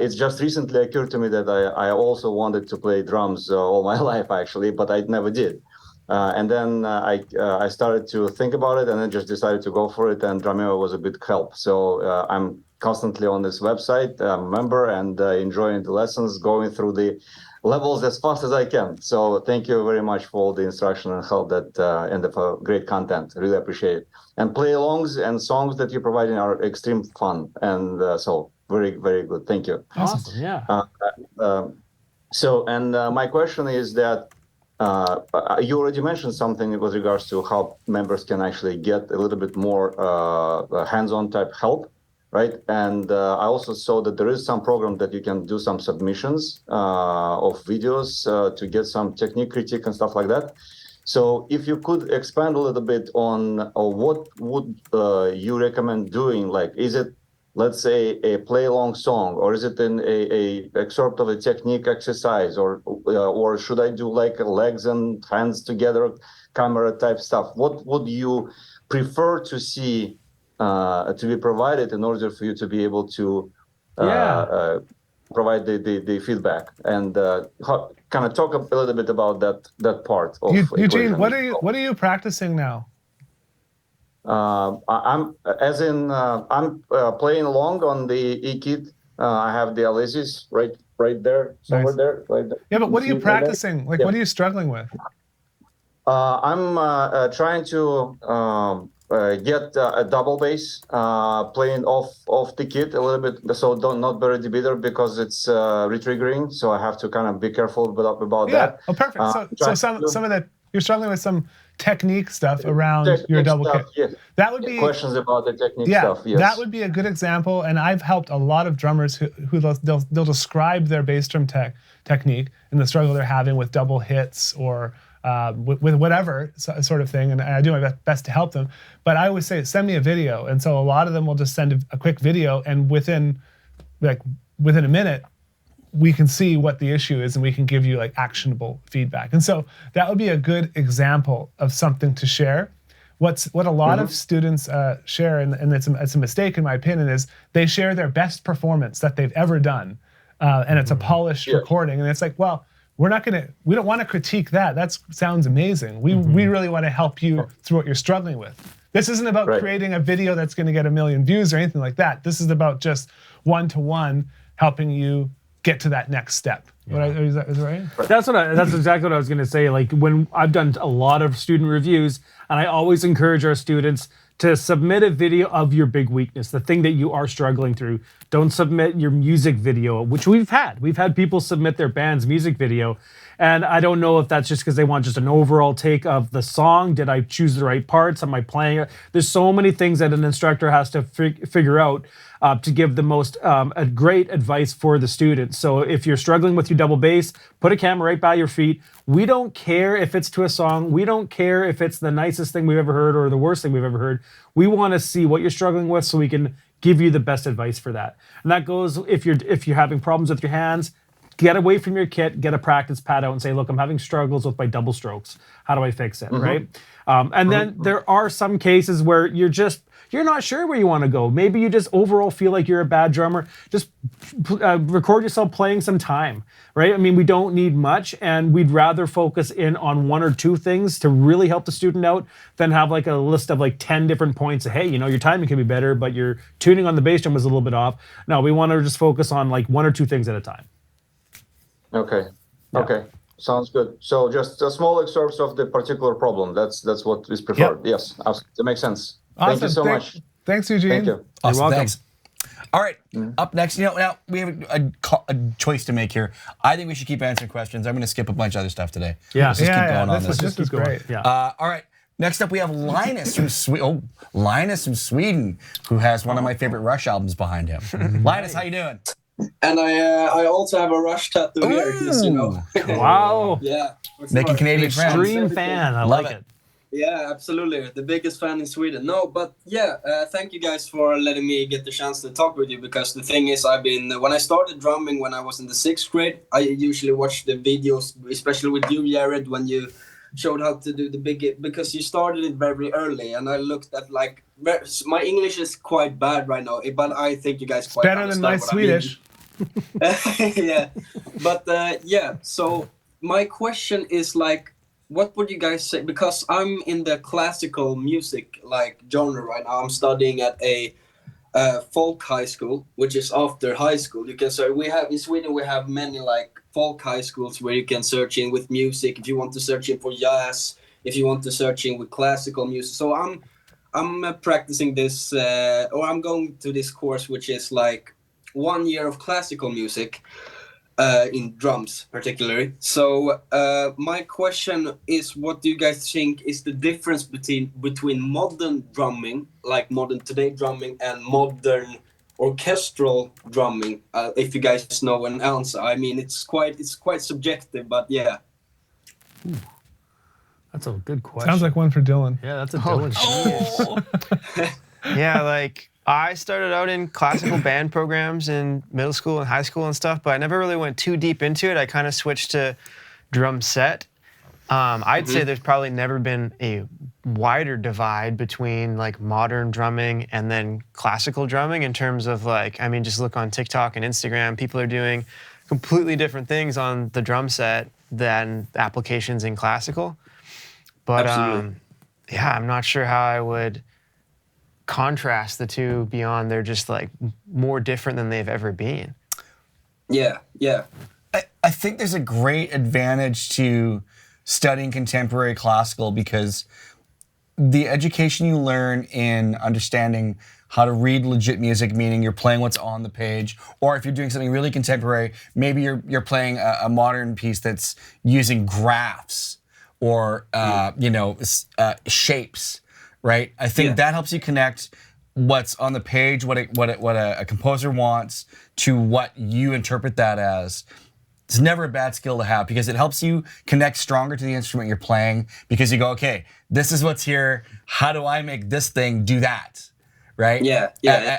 it's just recently occurred to me that I also wanted to play drums all my life, actually, but I never did. And then I started to think about it and then just decided to go for it. And Drumeo was a big help. So I'm constantly on this website, I'm a member, and enjoying the lessons, going through the levels as fast as I can. So thank you very much for all the instruction and help that and the great content. Really appreciate it. And play-alongs and songs that you're providing are extreme fun. And so very, very good. Thank you. Awesome. Yeah. My question is that you already mentioned something with regards to how members can actually get a little bit more hands-on type help, right? And I also saw that there is some program that you can do some submissions of videos to get some technique critique and stuff like that. So if you could expand a little bit on what would you recommend doing? Like, is it, let's say, a play-along song, or is it a excerpt of a technique exercise, or should I do like legs and hands together, camera type stuff? What would you prefer to see to be provided in order for you to be able to provide the feedback and kind of talk a little bit about that part of Eugene, equation. what are you practicing now? I'm playing along on the E-kit. I have the Alizis right there, somewhere Nice. there, right there. Yeah, but what are you See right there? practicing? Like, Yeah. what are you struggling with? I'm trying to get a double bass, playing off the kit a little bit, so not bury the beater because it's retriggering. So I have to kind of be careful about Yeah. that. Oh, perfect. So trying some of that you're struggling with some technique stuff around Technique your double stuff, kit. yes. That would be Questions about the technique yeah. stuff. Yes. That would be a good example, and I've helped a lot of drummers who they'll describe their bass drum technique and the struggle they're having with double hits or with whatever sort of thing, and I do my best to help them. But I always say, send me a video, and so a lot of them will just send a quick video, and within a minute, we can see what the issue is, and we can give you like actionable feedback. And so that would be a good example of something to share. What a lot of students share, and it's a mistake in my opinion, is they share their best performance that they've ever done, and it's a polished recording, and it's like, well, we don't want to critique that. That sounds amazing. We really want to help you through what you're struggling with. This isn't about creating a video that's going to get 1 million views or anything like that. This is about just one-to-one helping you get to that next step. Is that right? That's exactly what I was going to say. Like, when I've done a lot of student reviews, and I always encourage our students to submit a video of your big weakness, the thing that you are struggling through. Don't submit your music video, which we've had people submit their band's music video. And I don't know if that's just because they want just an overall take of the song. Did I choose the right parts? Am I playing it? There's so many things that an instructor has to figure out to give the most a great advice for the student. So if you're struggling with your double bass, put a camera right by your feet. We don't care if it's to a song. We don't care if it's the nicest thing we've ever heard or the worst thing we've ever heard. We want to see what you're struggling with so we can give you the best advice for that. And that goes if you're having problems with your hands, get away from your kit, get a practice pad out and say, look, I'm having struggles with my double strokes. How do I fix it, right? And then there are some cases where you're you're not sure where you want to go. Maybe you just overall feel like you're a bad drummer. Just record yourself playing some time, right? I mean, we don't need much, and we'd rather focus in on 1 or 2 things to really help the student out than have like a list of like 10 different points of, hey, you know, your timing can be better, but your tuning on the bass drum was a little bit off. No, we want to just focus on like 1 or 2 things at a time. Okay. Okay. Sounds good. So just a small excerpts of the particular problem. That's what is preferred. Yes, that makes sense. Awesome. Thank you so much. Thanks, Eugene. Thank you. Awesome. welcome. Thanks. All right. Up next, you know, now we have a choice to make here. I think we should keep answering questions. I'm going to skip a bunch of other stuff today. Yeah. Let's just keep going on This this. is great. Yeah. All right. Next up, we have Linus from Linus from Sweden, who has one of my favorite Rush albums behind him. Linus, how you doing? And I also have a Rush tattoo here, just, you know. Wow. Yeah. Making Canadian friends. Extreme fan. I Love like it. it. Yeah, absolutely. The biggest fan in Sweden. No, but yeah, thank you guys for letting me get the chance to talk with you, because the thing is, when I started drumming when I was in the 6th grade, I usually watched the videos, especially with you, Jared, when you showed how to do the big, because you started it very early, and I looked at like, my English is quite bad right now, but I think you guys quite Better than my Swedish. Yeah, but yeah, so my question is like, what would you guys say, because I'm in the classical music like genre right now. I'm studying at a folk high school, which is after high school. You can say we have in Sweden, we have many like folk high schools where you can search in with music if you want to search in for jazz, if you want to search in with classical music. So I'm practicing this or I'm going to this course, which is like 1 year of classical music in drums particularly. So my question is, what do you guys think is the difference between modern drumming, like modern today drumming, and modern orchestral drumming? If you guys know an answer. I mean, it's quite subjective, but yeah. That's a good question. Sounds like one for Dylan. Yeah, that's a Dylan. Yeah, like I started out in classical band programs in middle school and high school and stuff, but I never really went too deep into it. I kind of switched to drum set. I'd say there's probably never been a wider divide between like modern drumming and then classical drumming in terms of like, I mean, just look on TikTok and Instagram, people are doing completely different things on the drum set than applications in classical. But yeah, I'm not sure how I would contrast the two beyond they're just like more different than they've ever been. Yeah. I think there's a great advantage to studying contemporary classical, because the education you learn in understanding how to read legit music, meaning you're playing what's on the page, or if you're doing something really contemporary, maybe you're playing a modern piece that's using graphs or shapes, right? I think that helps you connect what's on the page, what a composer wants, to what you interpret that as. It's never a bad skill to have, because it helps you connect stronger to the instrument you're playing, because you go, okay, this is what's here. How do I make this thing do that? Right? Yeah.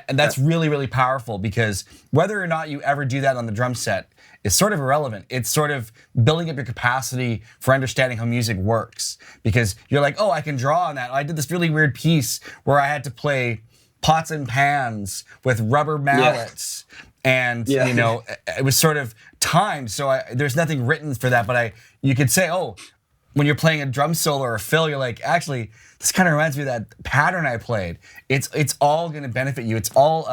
And that's really, really powerful, because whether or not you ever do that on the drum set is sort of irrelevant. It's sort of building up your capacity for understanding how music works, because you're like, oh, I can draw on that. I did this really weird piece where I had to play pots and pans with rubber mallets. And, you know, it was sort of timed, so there's nothing written for that, but you could say, oh, when you're playing a drum solo or a fill, you're like, actually, this kind of reminds me of that pattern I played. It's all going to benefit you. It's all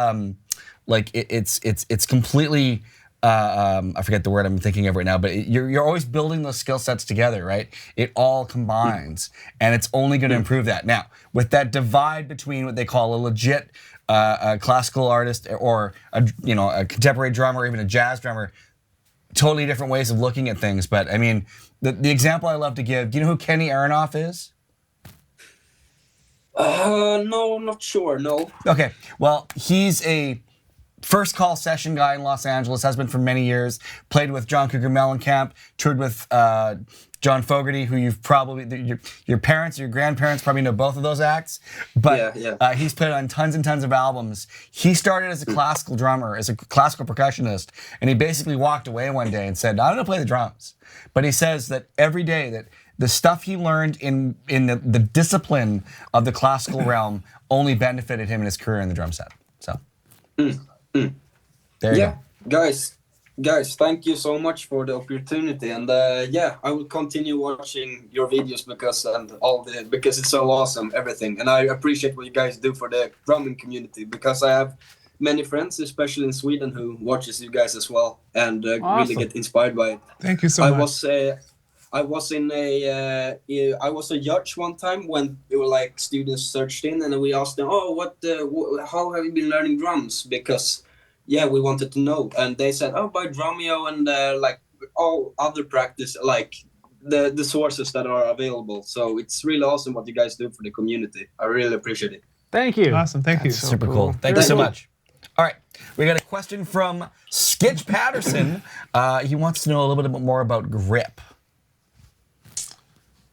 it's completely I forget the word I'm thinking of right now, but you're always building those skill sets together, right? It all combines, and it's only going to improve that. Now, with that divide between what they call a legit classical artist or a contemporary drummer, or even a jazz drummer, totally different ways of looking at things. But I mean, the example I love to give, do you know who Kenny Aronoff is? No, not sure, no. Okay, well, he's a first call session guy in Los Angeles, has been for many years, played with John Cougar Mellencamp, toured with John Fogerty, who you've probably, your parents, your grandparents probably know both of those acts, but he's played on tons and tons of albums. He started as a classical drummer, as a classical percussionist, and he basically walked away one day and said, I'm gonna play the drums. But he says that every day that the stuff he learned in the discipline of the classical realm only benefited him in his career in the drum set. So there you go. Guys, thank you so much for the opportunity, and I will continue watching your videos because it's so awesome, everything, and I appreciate what you guys do for the drumming community, because I have many friends, especially in Sweden, who watches you guys as well, and really get inspired by it. Thank you so much. I was a judge one time when there were like students searched in, and we asked them, how have you been learning drums? Because we wanted to know, and they said, by Drumeo and like all other practice, like the sources that are available. So it's really awesome what you guys do for the community. I really appreciate it. Thank you. Awesome, thank you. Super cool. Thank you so much. All right, we got a question from Skitch Patterson. He wants to know a little bit more about grip.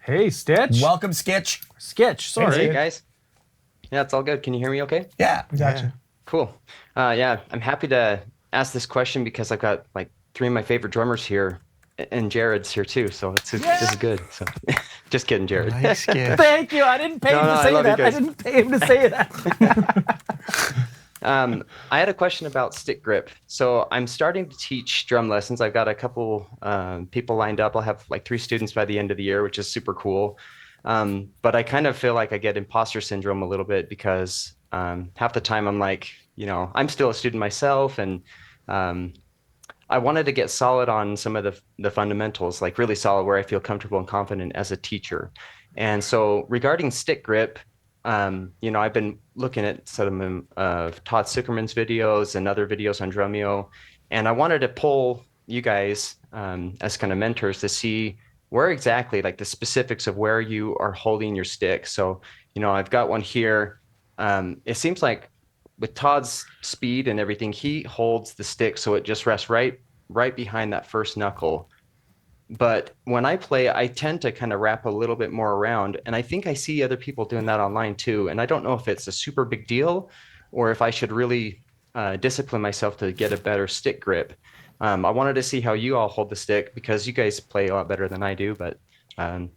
Hey, Stitch. Welcome, Skitch. Skitch, sorry. Hey, guys. Yeah, it's all good. Can you hear me okay? Yeah. Gotcha. Cool. I'm happy to ask this question because I've got like 3 of my favorite drummers here, and Jared's here too, so this is good. So, just kidding, Jared. Nice, Skitch. Thank you. I didn't pay him to say that. I didn't pay him to say that. I had a question about stick grip. So I'm starting to teach drum lessons. I've got a couple people lined up. I'll have like 3 students by the end of the year, which is super cool. But I kind of feel like I get imposter syndrome a little bit because half the time I'm like, I'm still a student myself, and I wanted to get solid on some of the fundamentals, like really solid where I feel comfortable and confident as a teacher. And so regarding stick grip, I've been looking at some of Todd Zuckerman's videos and other videos on Drumeo, and I wanted to pull you guys as kind of mentors to see where exactly, like the specifics of where you are holding your stick. So, I've got one here. It seems like with Todd's speed and everything, he holds the stick so it just rests right behind that first knuckle. But when I play, I tend to kind of wrap a little bit more around, and I think I see other people doing that online too. And I don't know if it's a super big deal or if I should really discipline myself to get a better stick grip. I wanted to see how you all hold the stick because you guys play a lot better than I do, but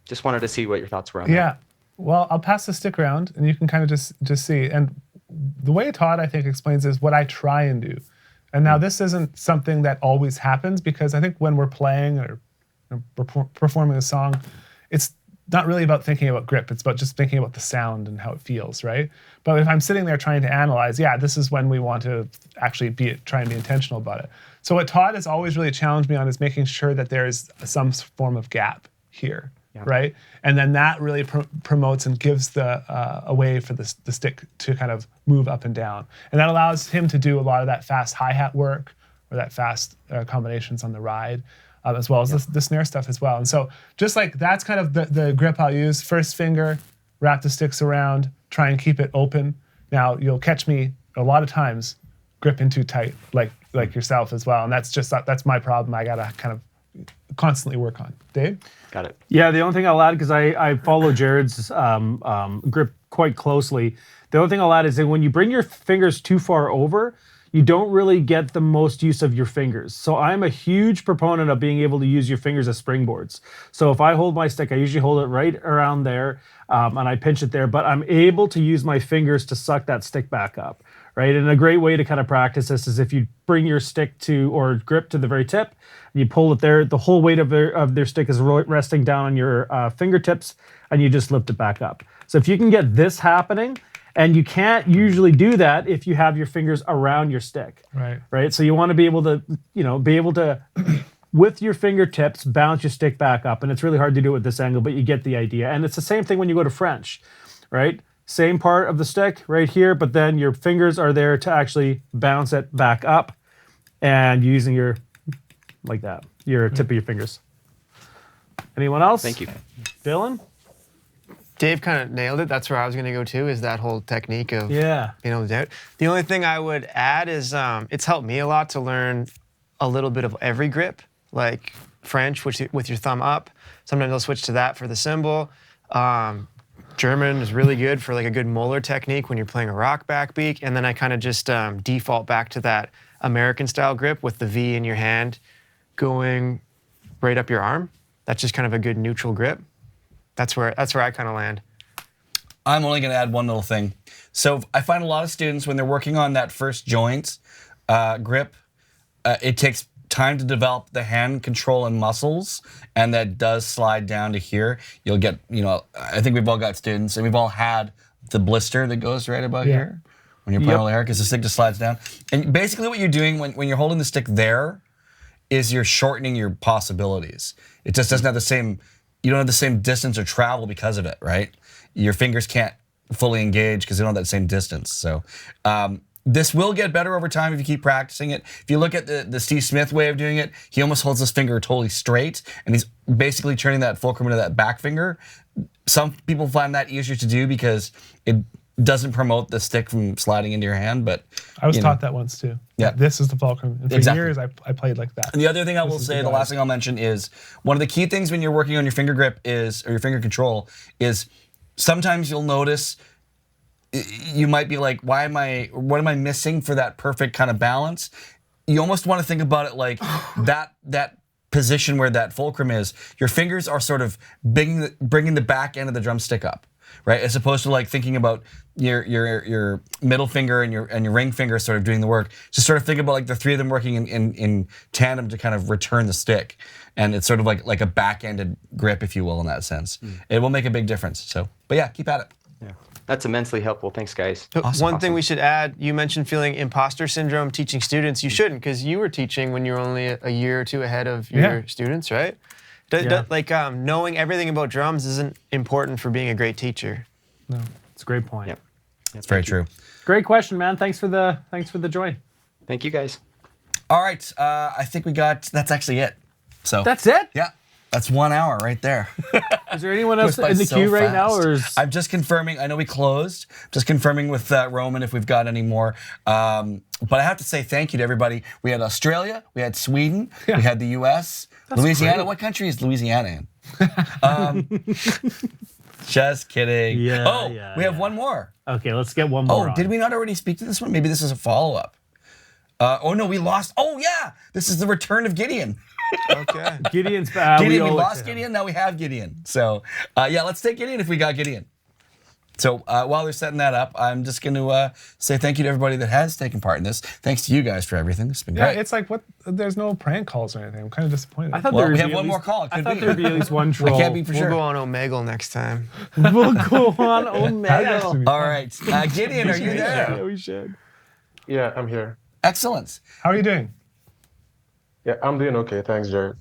just wanted to see what your thoughts were on that. Yeah, well, I'll pass the stick around, and you can kind of just see. And the way Todd, I think, explains is what I try and do. And now this isn't something that always happens, because I think when we're playing or performing a song, it's not really about thinking about grip. It's about just thinking about the sound and how it feels, right? But if I'm sitting there trying to analyze, this is when we want to actually try and be intentional about it. So what Todd has always really challenged me on is making sure that there is some form of gap here, right? And then that really promotes and gives a way for the stick to kind of move up and down. And that allows him to do a lot of that fast hi-hat work or that fast combinations on the ride. As well as the snare stuff as well. And so just like that's kind of the grip I'll use. First finger, wrap the sticks around, try and keep it open. Now you'll catch me a lot of times gripping too tight, like yourself as well. And that's my problem. I gotta kind of constantly work on. Dave? Got it. Yeah, the only thing I'll add, because I follow Jared's grip quite closely, the only thing I'll add is that when you bring your fingers too far over, you don't really get the most use of your fingers. So I'm a huge proponent of being able to use your fingers as springboards. So if I hold my stick, I usually hold it right around there, and I pinch it there, but I'm able to use my fingers to suck that stick back up, right? And a great way to kind of practice this is if you bring your stick or grip to the very tip, and you pull it there, the whole weight of their stick is resting down on your fingertips, and you just lift it back up. So if you can get this happening, and you can't usually do that if you have your fingers around your stick. Right. So you want to be able to, with your fingertips, bounce your stick back up. And it's really hard to do it with this angle, but you get the idea. And it's the same thing when you go to French, right? Same part of the stick right here, but then your fingers are there to actually bounce it back up, and using your tip of your fingers. Anyone else? Thank you. Dylan? Dave kind of nailed it. That's where I was going to go too, is that whole technique of being able to do it. The only thing I would add is it's helped me a lot to learn a little bit of every grip, like French, which with your thumb up. Sometimes I'll switch to that for the cymbal. German is really good for like a good molar technique when you're playing a rock backbeat. And then I kind of just default back to that American style grip with the V in your hand going right up your arm. That's just kind of a good neutral grip. That's where I kind of land. I'm only going to add one little thing. So I find a lot of students when they're working on that first joint grip, it takes time to develop the hand control and muscles, and that does slide down to here. You'll get, I think we've all got students, and we've all had the blister that goes right about here when you're playing all the hair, because the stick just slides down. And basically what you're doing when you're holding the stick there is you're shortening your possibilities. It just doesn't have the same, you don't have the same distance or travel because of it, right? Your fingers can't fully engage because they don't have that same distance. So this will get better over time if you keep practicing it. If you look at the Steve Smith way of doing it, he almost holds his finger totally straight, and he's basically turning that fulcrum into that back finger. Some people find that easier to do because it doesn't promote the stick from sliding into your hand, but I was taught that once too. Yeah. This is the fulcrum. And for years I played like that. And the other thing I will say, the last thing I'll mention is one of the key things when you're working on your finger grip or your finger control is sometimes you'll notice you might be like, what am I missing for that perfect kind of balance? You almost want to think about it like that position where that fulcrum is. Your fingers are sort of bringing the back end of the drumstick up, right? As opposed to like thinking about your middle finger and your ring finger sort of doing the work. Just sort of think about like the three of them working in tandem to kind of return the stick. And it's sort of like a back-ended grip, if you will, in that sense. It will make a big difference. So, but yeah, keep at it. Yeah, that's immensely helpful. Thanks, guys. One thing we should add, you mentioned feeling imposter syndrome teaching students. You shouldn't, because you were teaching when you were only a year or two ahead of your students, right? Knowing everything about drums isn't important for being a great teacher. No, it's a great point. Yep. That's very true. Great question, man. Thanks for the join. Thank you, guys. All right, I think that's actually it. So that's it? Yeah. That's 1 hour right there. Is there anyone else in the queue right now? Or I'm just confirming. I know we closed. Just confirming with Roman if we've got any more. But I have to say thank you to everybody. We had Australia. We had Sweden. We had the U.S. That's Louisiana. great. What country is Louisiana in? Just kidding. We have one more. Okay, let's get one more. Did we not already speak to this one? Maybe this is a follow-up. Oh, no, we lost. Oh, yeah. This is the return of Gideon. Okay. Gideon's back. We lost Gideon, now we have Gideon. So, let's take Gideon if we got Gideon. So, while they're setting that up, I'm just going to say thank you to everybody that has taken part in this. Thanks to you guys for everything. It's been great. Yeah, it's like, there's no prank calls or anything. I'm kind of disappointed. I thought we have one more call. I thought there'd be at least one troll. We can't be for sure. We'll go on Omegle next time. We'll go on Omegle. All right. Gideon, are you there? Yeah, we should. Yeah, I'm here. Excellent. How are you doing? Yeah, I'm doing okay. Thanks, Jared.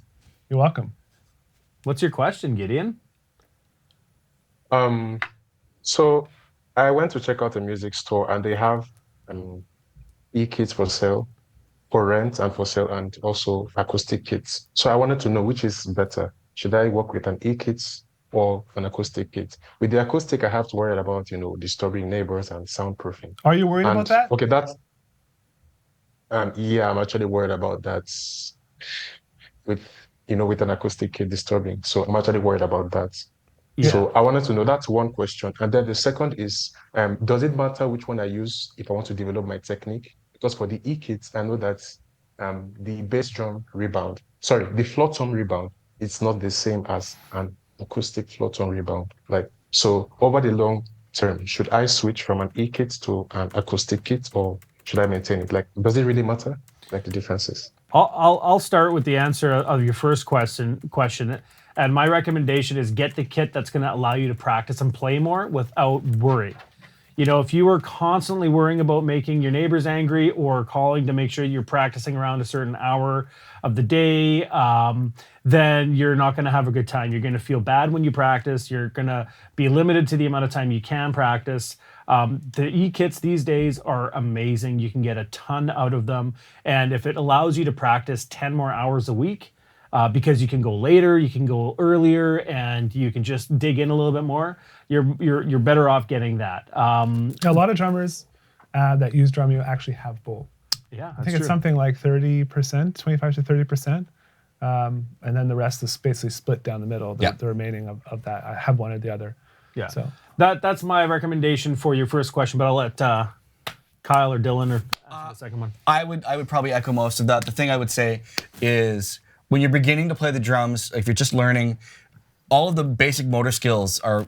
You're welcome. What's your question, Gideon? So I went to check out a music store and they have e-kits for sale, for rent and for sale, and also acoustic kits. So I wanted to know which is better. Should I work with an e-kit or an acoustic kit? With the acoustic, I have to worry about, disturbing neighbors and soundproofing. Are you worried about that? Okay, that's yeah, I'm actually worried about that with an acoustic kit disturbing. So I'm actually worried about that. Yeah. So I wanted to know, that's one question. And then the second is, does it matter which one I use if I want to develop my technique? Because for the e-kits, I know that the the floor tom rebound, it's not the same as an acoustic floor tom rebound. So over the long term, should I switch from an e-kit to an acoustic kit, or should I maintain it? Does it really matter? The differences? I'll start with the answer of your first question. And my recommendation is get the kit that's going to allow you to practice and play more without worry. If you were constantly worrying about making your neighbors angry or calling to make sure you're practicing around a certain hour of the day, then you're not going to have a good time. You're going to feel bad when you practice. You're going to be limited to the amount of time you can practice. The e-kits these days are amazing. You can get a ton out of them. And if it allows you to practice 10 more hours a week, because you can go later, you can go earlier, and you can just dig in a little bit more, you're better off getting that. A lot of drummers that use Drumeo actually have both. Yeah, I think it's something like 30%, 25 to 30%. And then the rest is basically split down the middle, the remaining of that. I have one or the other. Yeah. So that's my recommendation for your first question, but I'll let Kyle or Dylan or the second one. I would probably echo most of that. The thing I would say is when you're beginning to play the drums, if you're just learning, all of the basic motor skills are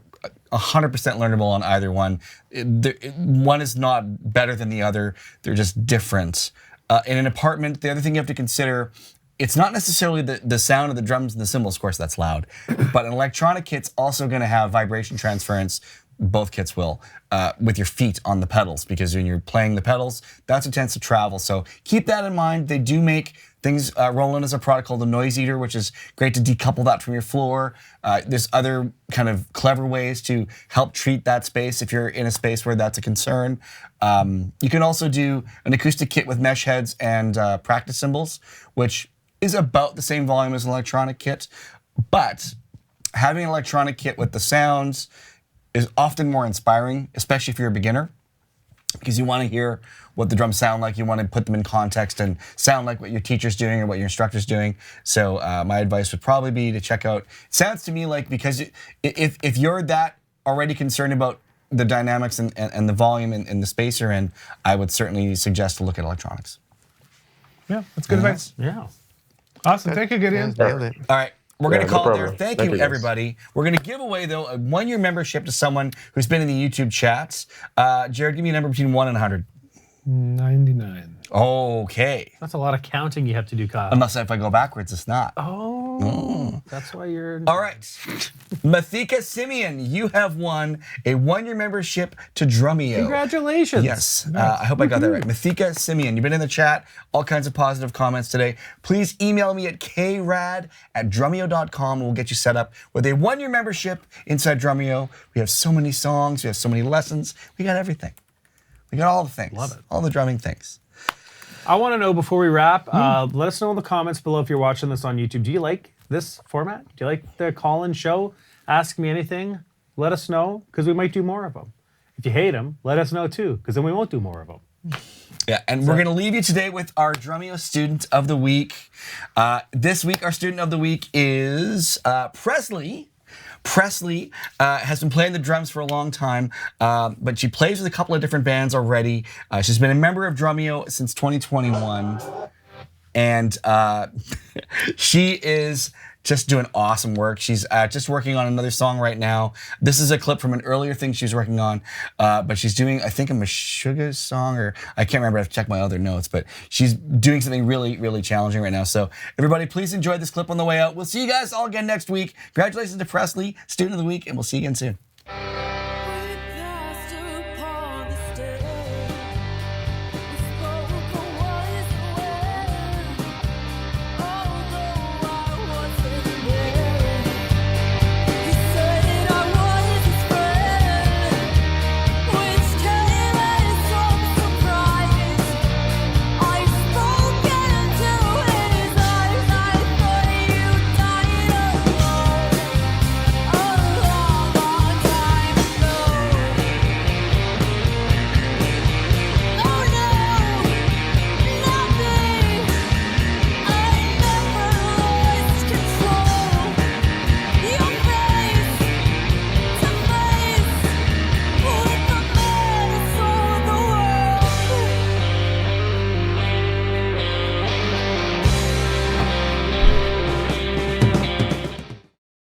100% learnable on either one. One is not better than the other. They're just different. In an apartment, the other thing you have to consider, it's not necessarily the sound of the drums and the cymbals, of course that's loud, but an electronic kit's also gonna have vibration transference, both kits will, with your feet on the pedals, because when you're playing the pedals, that's what tends to travel. So keep that in mind. They do make things, Roland has a product called the Noise Eater, which is great to decouple that from your floor. There's other kind of clever ways to help treat that space if you're in a space where that's a concern. You can also do an acoustic kit with mesh heads and practice cymbals, which is about the same volume as an electronic kit, but having an electronic kit with the sounds is often more inspiring, especially if you're a beginner, because you want to hear what the drums sound like. You want to put them in context and sound like what your teacher's doing or what your instructor's doing. So my advice would probably be to check out, it sounds to me like, because if you're that already concerned about the dynamics and the volume and the space you're in, I would certainly suggest to look at electronics. Yeah, that's good advice. Yeah. Awesome. Thank you, Gideon. Nailed it. All right. We're going to no call it there. problem. Thank Thank you, you, guys. everybody. We're going to give away, though, a one-year membership to someone who's been in the YouTube chats. Jared, give me a number between 1 and 100. 99. Okay. That's a lot of counting you have to do, Kyle. Unless if I go backwards, it's not. That's why you're... All right. Mathika Simeon, you have won a one-year membership to Drumeo. Congratulations. Yes. I hope I got that right. Mathika Simeon, you've been in the chat. All kinds of positive comments today. Please email me at krad@drumeo.com and we'll get you set up with a one-year membership inside Drumeo. We have so many songs. We have so many lessons. We got everything. We got all the things. Love it. All the drumming things. I want to know before we wrap, let us know in the comments below if you're watching this on YouTube. Do you like this format? Do you like the call-in show? Ask me anything. Let us know, because we might do more of them. If you hate them, let us know too, because then we won't do more of them. Yeah, and we're going to leave you today with our Drumeo Student of the Week. This week, our Student of the Week is Presley. Presley has been playing the drums for a long time, but she plays with a couple of different bands already. She's been a member of Drumeo since 2021, and she is just doing awesome work. She's just working on another song right now. This is a clip from an earlier thing she was working on, but she's doing, I think, a Meshuggah song, or I can't remember, I have to check my other notes, but she's doing something really, really challenging right now. So everybody, please enjoy this clip on the way out. We'll see you guys all again next week. Congratulations to Presley, Student of the Week, and we'll see you again soon.